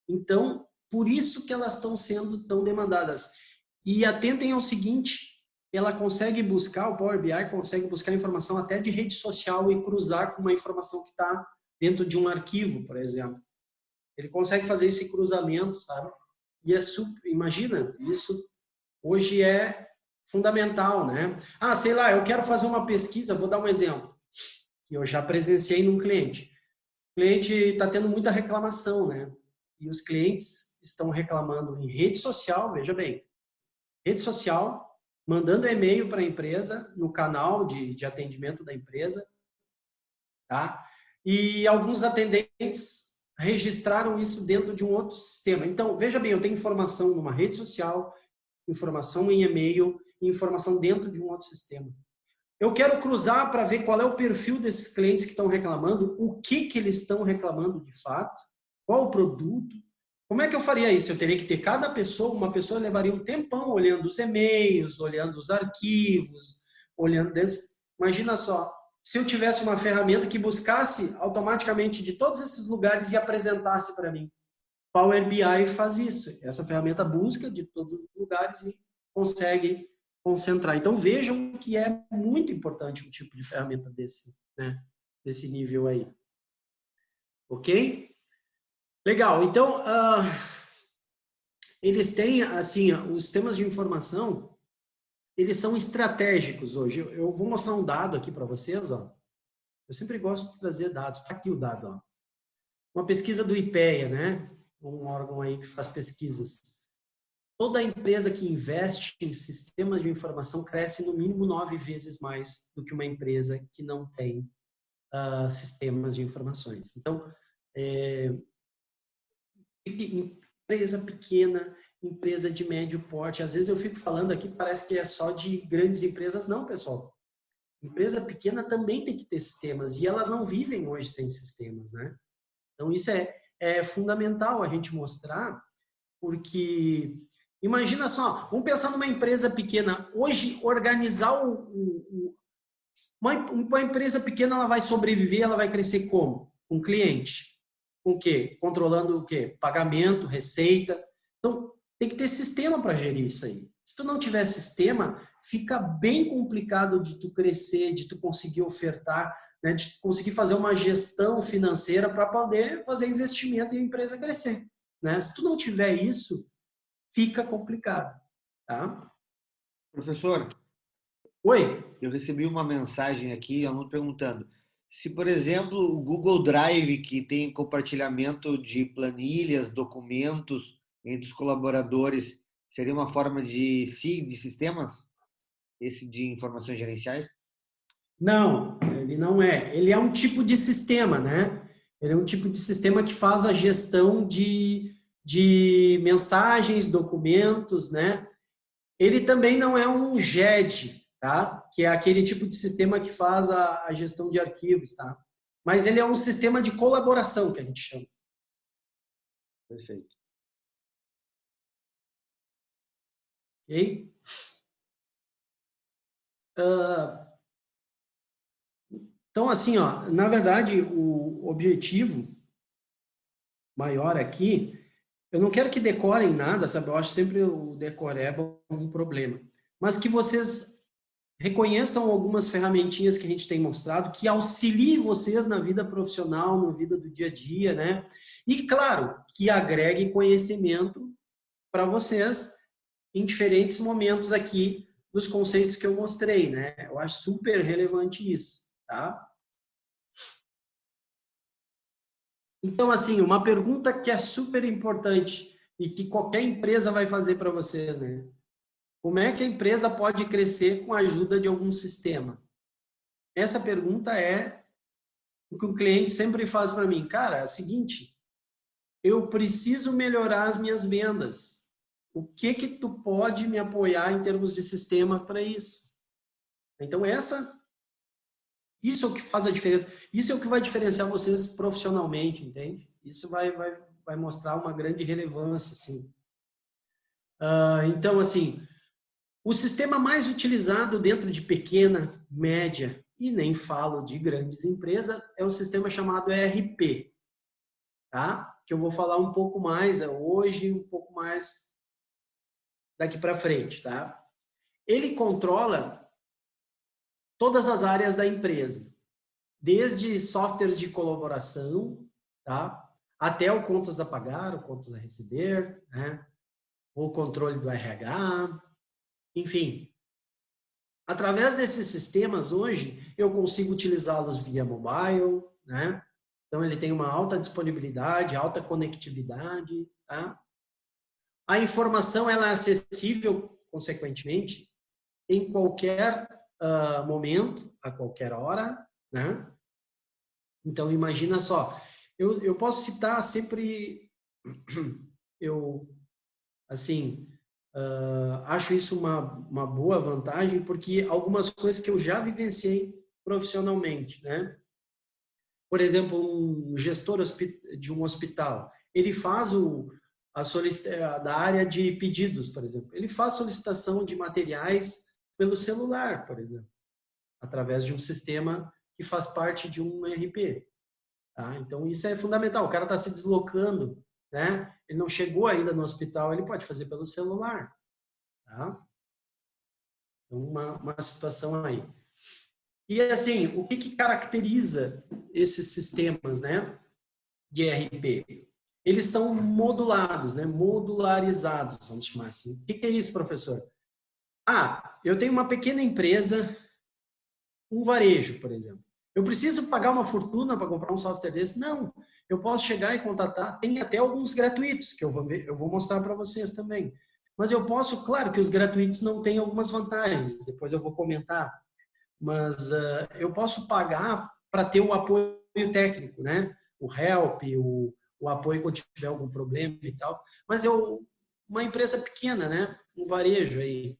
Então, por isso que elas estão sendo tão demandadas. E atentem ao seguinte, ela consegue buscar, o Power BI consegue buscar informação até de rede social e cruzar com uma informação que está dentro de um arquivo, por exemplo. Ele consegue fazer esse cruzamento, sabe? E imagina, isso hoje é fundamental, né? Ah, sei lá, eu quero fazer uma pesquisa, vou dar um exemplo, que eu já presenciei num cliente. O cliente está tendo muita reclamação, né? E os clientes estão reclamando em rede social, veja bem, rede social, mandando e-mail para a empresa, no canal de atendimento da empresa, tá? E alguns atendentes registraram isso dentro de um outro sistema. Então, veja bem, eu tenho informação numa rede social, informação em e-mail, informação dentro de um outro sistema. Eu quero cruzar para ver qual é o perfil desses clientes que estão reclamando, o que eles estão reclamando de fato, qual o produto. Como é que eu faria isso? Eu teria que ter cada pessoa, uma pessoa levaria um tempão olhando os e-mails, olhando os arquivos, olhando desse. Imagina só, se eu tivesse uma ferramenta que buscasse automaticamente de todos esses lugares e apresentasse para mim. Power BI faz isso. Essa ferramenta busca de todos os lugares e consegue concentrar. Então vejam que é muito importante um tipo de ferramenta desse, né, desse nível aí. Ok? Legal. Então, eles têm, assim, os sistemas de informação, eles são estratégicos hoje. Eu vou mostrar um dado aqui para vocês, ó. Eu sempre gosto de trazer dados. Está aqui o dado, ó. Uma pesquisa do IPEA, né? Um órgão aí que faz pesquisas. Toda empresa que investe em sistemas de informação cresce no mínimo 9 vezes mais do que uma empresa que não tem sistemas de informações. Então, empresa pequena, empresa de médio porte. Às vezes eu fico falando aqui, parece que é só de grandes empresas. Não, pessoal. Empresa pequena também tem que ter sistemas e elas não vivem hoje sem sistemas, né? Então, isso é fundamental a gente mostrar, porque imagina só, vamos pensar numa empresa pequena. Hoje, organizar uma empresa pequena, ela vai sobreviver, ela vai crescer como? Com cliente. Com o quê? Controlando o quê? Pagamento, receita. Então, tem que ter sistema para gerir isso aí. Se tu não tiver sistema, fica bem complicado de tu crescer, de tu conseguir ofertar, né, de conseguir fazer uma gestão financeira para poder fazer investimento e a empresa crescer. Né? Se tu não tiver isso, fica complicado. Tá? Professor, oi. Eu recebi uma mensagem aqui, aluno perguntando se, por exemplo, o Google Drive, que tem compartilhamento de planilhas, documentos entre os colaboradores, seria uma forma de SIG, de sistemas? Esse de informações gerenciais? Não, ele não é. Ele é um tipo de sistema, né? Ele é um tipo de sistema que faz a gestão de mensagens, documentos, né? Ele também não é um GED, tá? Que é aquele tipo de sistema que faz a gestão de arquivos, tá? Mas ele é um sistema de colaboração, que a gente chama. Perfeito. Ok? Então, assim, ó, na verdade, o objetivo maior aqui, eu não quero que decorem nada, sabe? Eu acho sempre o decoreba um problema. Mas que vocês reconheçam algumas ferramentinhas que a gente tem mostrado, que auxiliem vocês na vida profissional, na vida do dia a dia, né? E, claro, que agregue conhecimento para vocês em diferentes momentos aqui dos conceitos que eu mostrei, né? Eu acho super relevante isso, tá? Então, assim, uma pergunta que é super importante e que qualquer empresa vai fazer para vocês, né? Como é que a empresa pode crescer com a ajuda de algum sistema? Essa pergunta é o que o cliente sempre faz para mim. Cara, é o seguinte, eu preciso melhorar as minhas vendas. O que tu pode me apoiar em termos de sistema para isso? Então, isso é o que faz a diferença. Isso é o que vai diferenciar vocês profissionalmente, entende? Isso vai mostrar uma grande relevância, assim. Então, assim, o sistema mais utilizado dentro de pequena, média e nem falo de grandes empresas é o sistema chamado ERP, tá? Que eu vou falar um pouco mais hoje, um pouco mais daqui para frente, tá? Ele controla todas as áreas da empresa, desde softwares de colaboração, tá? Até o contas a pagar, o contas a receber, né? O controle do RH, enfim. Através desses sistemas hoje, eu consigo utilizá-los via mobile, né? Então ele tem uma alta disponibilidade, alta conectividade, tá? A informação ela é acessível, consequentemente, em qualquer momento, a qualquer hora, né? Então, imagina só, eu posso citar sempre, assim, acho isso uma boa vantagem, porque algumas coisas que eu já vivenciei profissionalmente, né? Por exemplo, um gestor de um hospital, ele faz da área de pedidos, por exemplo, ele faz solicitação de materiais pelo celular, por exemplo, através de um sistema que faz parte de um ERP. Tá? Então, isso é fundamental. O cara está se deslocando, né? Ele não chegou ainda no hospital, ele pode fazer pelo celular. Tá? Então, uma situação aí. E, assim, o que caracteriza esses sistemas, né, de ERP? Eles são modulados, né? Modularizados, vamos chamar assim. O que é isso, professor? Eu tenho uma pequena empresa, um varejo, por exemplo. Eu preciso pagar uma fortuna para comprar um software desse? Não. Eu posso chegar e contatar. Tem até alguns gratuitos, que eu vou mostrar para vocês também. Mas eu posso, claro que os gratuitos não têm algumas vantagens, depois eu vou comentar. Mas eu posso pagar para ter o apoio técnico, né? O help, o apoio quando tiver algum problema e tal. Mas uma empresa pequena, né? Um varejo aí,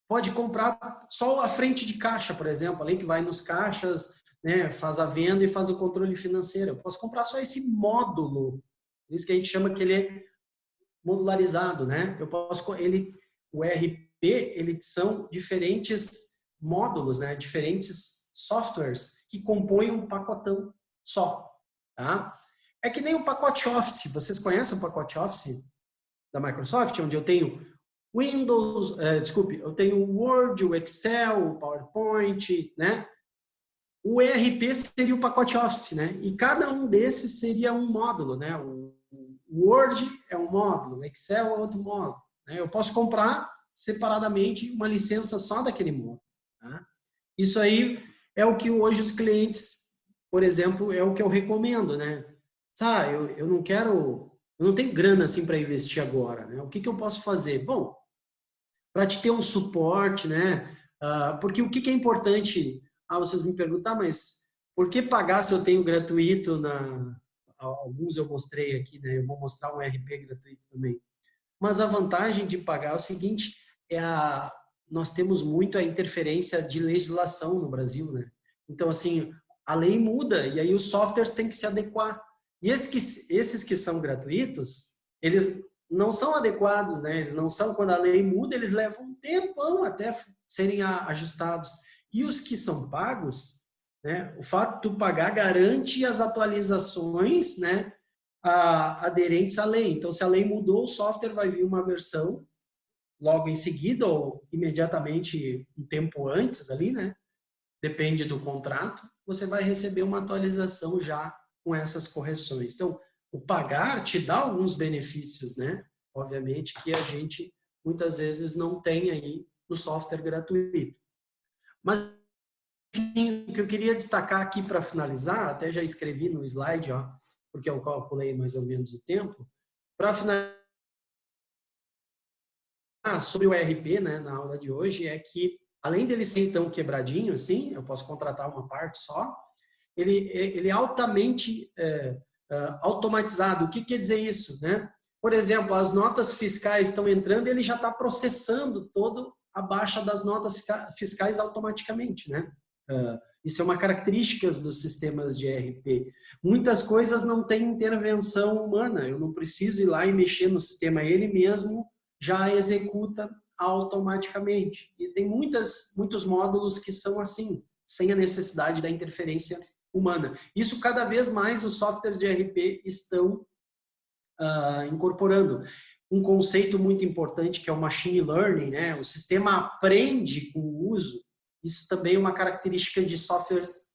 pode comprar só a frente de caixa, por exemplo, ali que vai nos caixas, né, faz a venda e faz o controle financeiro. Eu posso comprar só esse módulo. Por isso que a gente chama que ele é modularizado, né? O ERP, são diferentes módulos, né? Diferentes softwares que compõem um pacotão só, tá? É que nem o pacote Office. Vocês conhecem o pacote Office da Microsoft, onde eu tenho Windows, eu tenho o Word, o Excel, o PowerPoint, né? O ERP seria o pacote Office, né? E cada um desses seria um módulo, né? O Word é um módulo, o Excel é outro módulo, né? Eu posso comprar separadamente uma licença só daquele módulo, tá? Isso aí é o que hoje os clientes, por exemplo, é o que eu recomendo, né? Eu não tenho grana assim para investir agora, né? O que eu posso fazer? Bom, para te ter um suporte, né? Porque o que é importante vocês me perguntam, mas por que pagar se eu tenho gratuito alguns eu mostrei aqui, né? Eu vou mostrar um RP gratuito também. Mas a vantagem de pagar é o seguinte, nós temos muito a interferência de legislação no Brasil, né? Então, assim, a lei muda e aí os softwares têm que se adequar. E esses que são gratuitos, eles não são adequados, né? Eles não são, quando a lei muda, eles levam um tempão até serem ajustados. E os que são pagos, né? O fato de tu pagar garante as atualizações, né? Aderentes à lei. Então, se a lei mudou, o software vai vir uma versão logo em seguida ou imediatamente um tempo antes ali, né? Depende do contrato, você vai receber uma atualização já com essas correções. Então, o pagar te dá alguns benefícios, né? Obviamente que a gente muitas vezes não tem aí no software gratuito. Mas enfim, o que eu queria destacar aqui para finalizar, até já escrevi no slide, ó, porque eu calculei mais ou menos o tempo, para finalizar sobre o ERP, né, na aula de hoje, é que além dele ser tão quebradinho assim, eu posso contratar uma parte só, ele é altamente automatizado. O que quer dizer isso, né? Por exemplo, as notas fiscais estão entrando e ele já está processando toda a baixa das notas fiscais automaticamente, né? Isso é uma característica dos sistemas de ERP. Muitas coisas não têm intervenção humana. Eu não preciso ir lá e mexer no sistema, ele mesmo já executa automaticamente. E tem muitos módulos que são assim, sem a necessidade da interferência humana. Isso cada vez mais os softwares de ERP estão incorporando. Um conceito muito importante que é o machine learning, né? O sistema aprende com o uso. Isso também é uma característica de softwares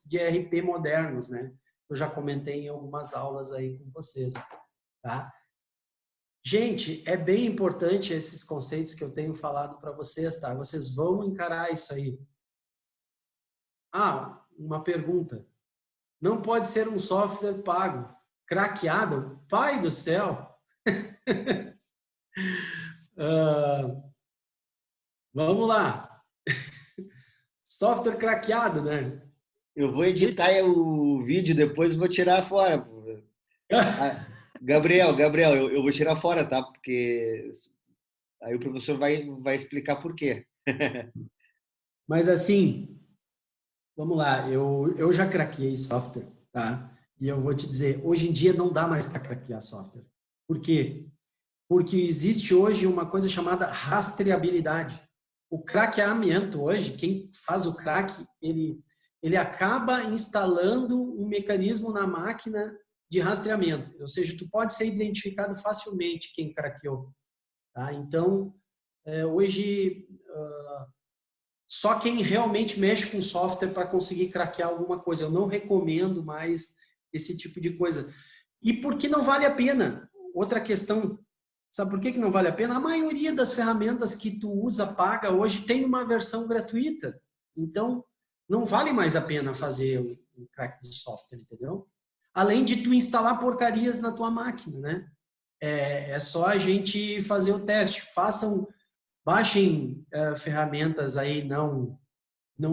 de ERP modernos, né? Eu já comentei em algumas aulas aí com vocês, tá? Gente, é bem importante esses conceitos que eu tenho falado para vocês, tá? Vocês vão encarar isso aí. Uma pergunta. Não pode ser um software pago, craqueado? Pai do céu! Vamos lá. Software craqueado, né? Eu vou editar o vídeo depois e vou tirar fora. Gabriel, eu vou tirar fora, tá? Porque aí o professor vai explicar por quê. Mas assim, vamos lá, eu já craqueei software, tá? E eu vou te dizer, hoje em dia não dá mais para craquear software. Por quê? Porque existe hoje uma coisa chamada rastreabilidade. O craqueamento hoje, quem faz o crack, ele acaba instalando um mecanismo na máquina de rastreamento. Ou seja, tu pode ser identificado facilmente quem craqueou. Tá? Então, hoje, só quem realmente mexe com software para conseguir craquear alguma coisa. Eu não recomendo mais esse tipo de coisa. E por que não vale a pena? Outra questão, sabe por que não vale a pena? A maioria das ferramentas que tu usa paga hoje tem uma versão gratuita. Então, não vale mais a pena fazer o crack de software, entendeu? Além de tu instalar porcarias na tua máquina, né? É só a gente fazer o teste. Baixem ferramentas aí não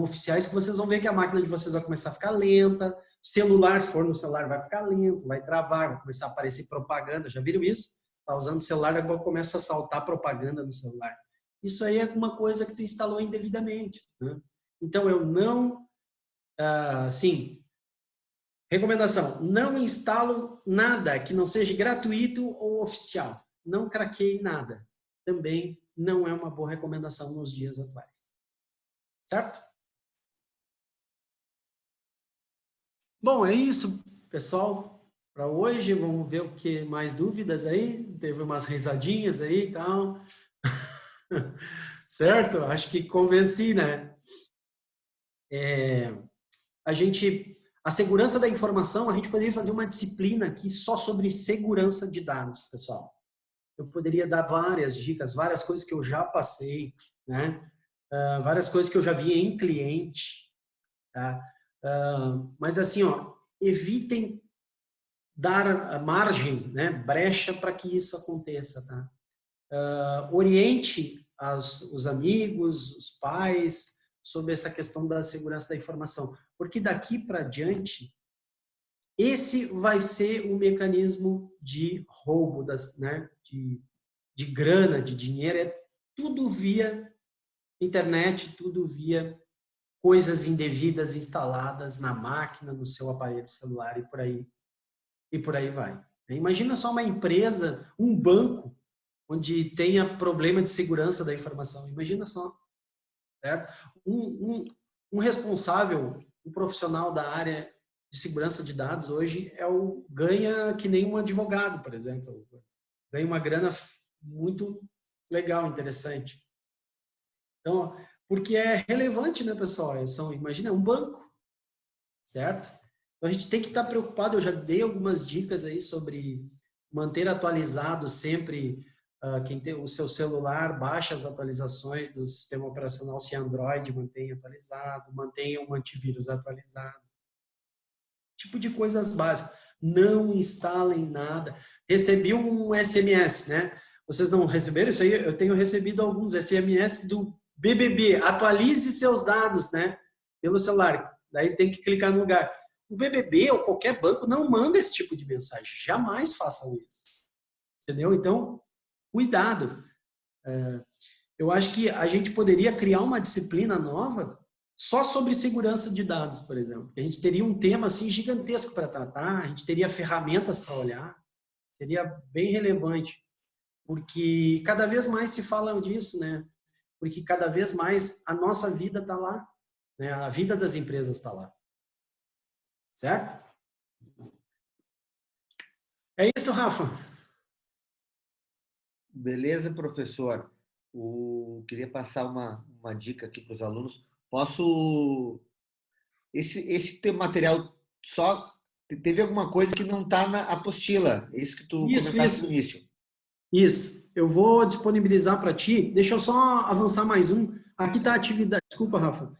oficiais que vocês vão ver que a máquina de vocês vai começar a ficar lenta. Celular, se for no celular, vai ficar lento, vai travar, vai começar a aparecer propaganda. Já viram isso? Tá usando o celular, agora começa a saltar propaganda no celular. Isso aí é uma coisa que tu instalou indevidamente, né? Então, eu não... recomendação, não instalo nada que não seja gratuito ou oficial. Não craqueie nada. Também não é uma boa recomendação nos dias atuais. Certo? Bom, é isso, pessoal. Para hoje, vamos ver o que mais dúvidas aí. Teve umas risadinhas aí e tal. Certo? Acho que convenci, né? A segurança da informação, a gente poderia fazer uma disciplina aqui só sobre segurança de dados, pessoal. Eu poderia dar várias dicas, várias coisas que eu já passei, né? Várias coisas que eu já vi em cliente, tá? Mas assim, ó, evitem dar margem, né, brecha para que isso aconteça, tá? Oriente os amigos, os pais, sobre essa questão da segurança da informação, porque daqui para diante esse vai ser o mecanismo de roubo né, de grana, de dinheiro, é tudo via internet, tudo via coisas indevidas instaladas na máquina, no seu aparelho celular e por aí vai. Imagina só uma empresa, um banco, onde tenha problema de segurança da informação. Imagina só, certo? Um responsável, um profissional da área de segurança de dados hoje ganha que nem um advogado, por exemplo. Ganha uma grana muito legal, interessante. Então, porque é relevante, né, pessoal? Imagina, é um banco, certo? Então, a gente tem que estar preocupado. Eu já dei algumas dicas aí sobre manter atualizado sempre. Quem tem o seu celular, baixa as atualizações do sistema operacional, se Android, mantenha atualizado, mantenha um antivírus atualizado. Tipo de coisas básicas. Não instalem nada. Recebi um SMS, né? Vocês não receberam isso aí? Eu tenho recebido alguns SMS do BBB. Atualize seus dados, né? Pelo celular. Daí tem que clicar no lugar. O BBB ou qualquer banco não manda esse tipo de mensagem. Jamais façam isso. Entendeu? Então, cuidado. Eu acho que a gente poderia criar uma disciplina nova só sobre segurança de dados, por exemplo. A gente teria um tema assim gigantesco para tratar, a gente teria ferramentas para olhar, seria bem relevante, porque cada vez mais se fala disso, né? Porque cada vez mais a nossa vida está lá, né? A vida das empresas está lá. Certo? É isso, Rafa. Beleza, professor. Queria passar uma dica aqui para os alunos. Posso... Esse teu material só... Teve alguma coisa que não está na apostila. É isso que tu comentaste no início. Isso. Eu vou disponibilizar para ti. Deixa eu só avançar mais um. Aqui está a atividade. Desculpa, Rafa.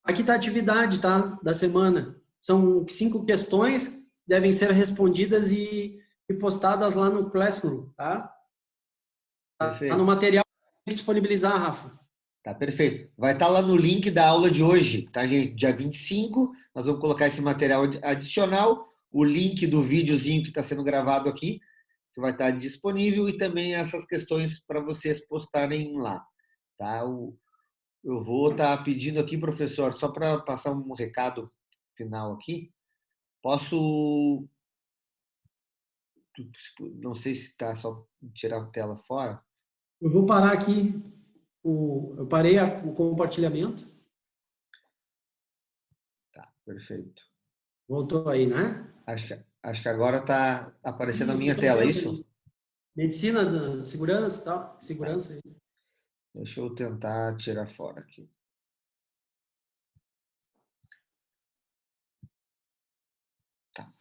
Aqui está a atividade, tá? Da semana. São 5 questões, devem ser respondidas e postadas lá no Classroom, tá? Perfeito. Tá no material que tem que disponibilizar, Rafa. Tá, perfeito. Vai estar lá no link da aula de hoje, tá, gente? Dia 25, nós vamos colocar esse material adicional, o link do videozinho que está sendo gravado aqui, que vai estar disponível, e também essas questões para vocês postarem lá, tá? Eu vou estar pedindo aqui, professor, só para passar um recado final aqui. Posso... Não sei se está só tirar a tela fora. Eu vou parar aqui. Eu parei o compartilhamento. Tá, perfeito. Voltou aí, né? Acho que agora está aparecendo a minha tela, é isso? Medicina da segurança e tal. Segurança. Tá. Deixa eu tentar tirar fora aqui. Tá.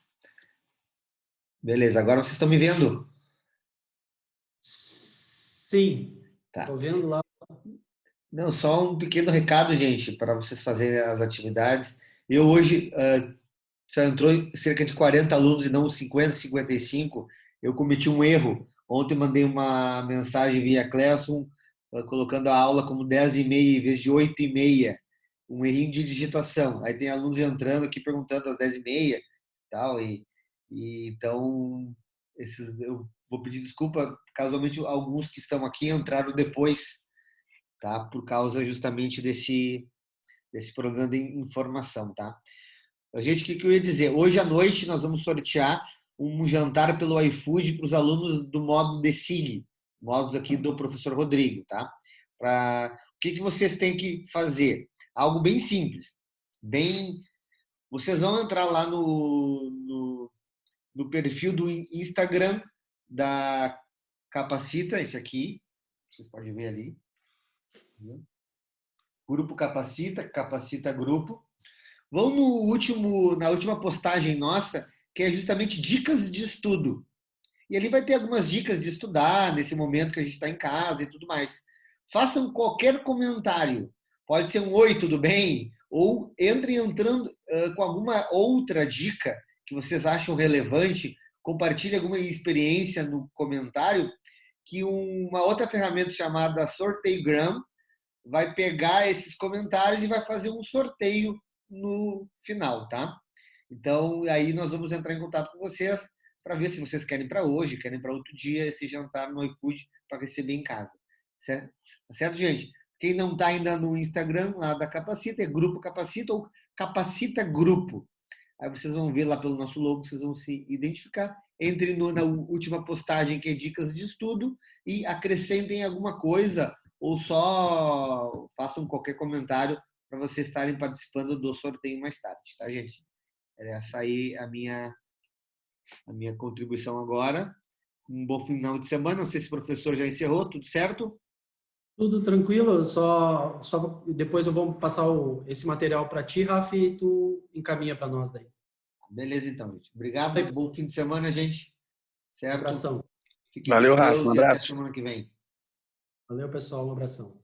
Beleza, agora vocês estão me vendo? Sim. Tá. Estou vendo lá. Não, só um pequeno recado, gente, para vocês fazerem as atividades. Eu hoje, só entrou cerca de 40 alunos e não 50, 55. Eu cometi um erro. Ontem mandei uma mensagem via Classroom, colocando a aula como 10h30 em vez de 8h30. Um errinho de digitação. Aí tem alunos entrando aqui perguntando às 10h30 tal, então eu vou pedir desculpa, casualmente alguns que estão aqui entraram depois, tá? Por causa justamente desse programa de informação, tá? Gente, o que eu ia dizer? Hoje à noite nós vamos sortear um jantar pelo iFood para os alunos do módulo de SIG, módulos aqui do professor Rodrigo, tá? O que vocês têm que fazer? Algo bem simples. Vocês vão entrar lá no perfil do Instagram da Capacita, esse aqui, vocês podem ver ali. Grupo Capacita, Capacita Grupo. Vão na última postagem nossa, que é justamente dicas de estudo. E ali vai ter algumas dicas de estudar nesse momento que a gente está em casa e tudo mais. Façam qualquer comentário. Pode ser um oi, tudo bem? Ou entrem entrando com alguma outra dica que vocês acham relevante. Compartilhe alguma experiência no comentário, que uma outra ferramenta chamada Sorteiogram vai pegar esses comentários e vai fazer um sorteio no final, tá? Então, aí nós vamos entrar em contato com vocês para ver se vocês querem para hoje, querem para outro dia, esse jantar no iFood para receber em casa. Certo? Certo, gente? Quem não está ainda no Instagram lá da Capacita, é Grupo Capacita ou Capacita Grupo. Aí vocês vão ver lá pelo nosso logo, vocês vão se identificar. Entre na última postagem, que é dicas de estudo, e acrescentem alguma coisa ou só façam qualquer comentário para vocês estarem participando do sorteio mais tarde, tá, gente? Essa aí é a minha contribuição agora. Um bom final de semana. Não sei se o professor já encerrou, tudo certo? Tudo tranquilo, só depois eu vou passar esse material para ti, Rafa, e tu encaminha para nós daí. Beleza, então, gente. Obrigado, bom fim de semana, gente. Certo? Um abração. Fiquem Valeu, com Rafa, Deus um e até abraço. semana que vem. Valeu, pessoal, um abração.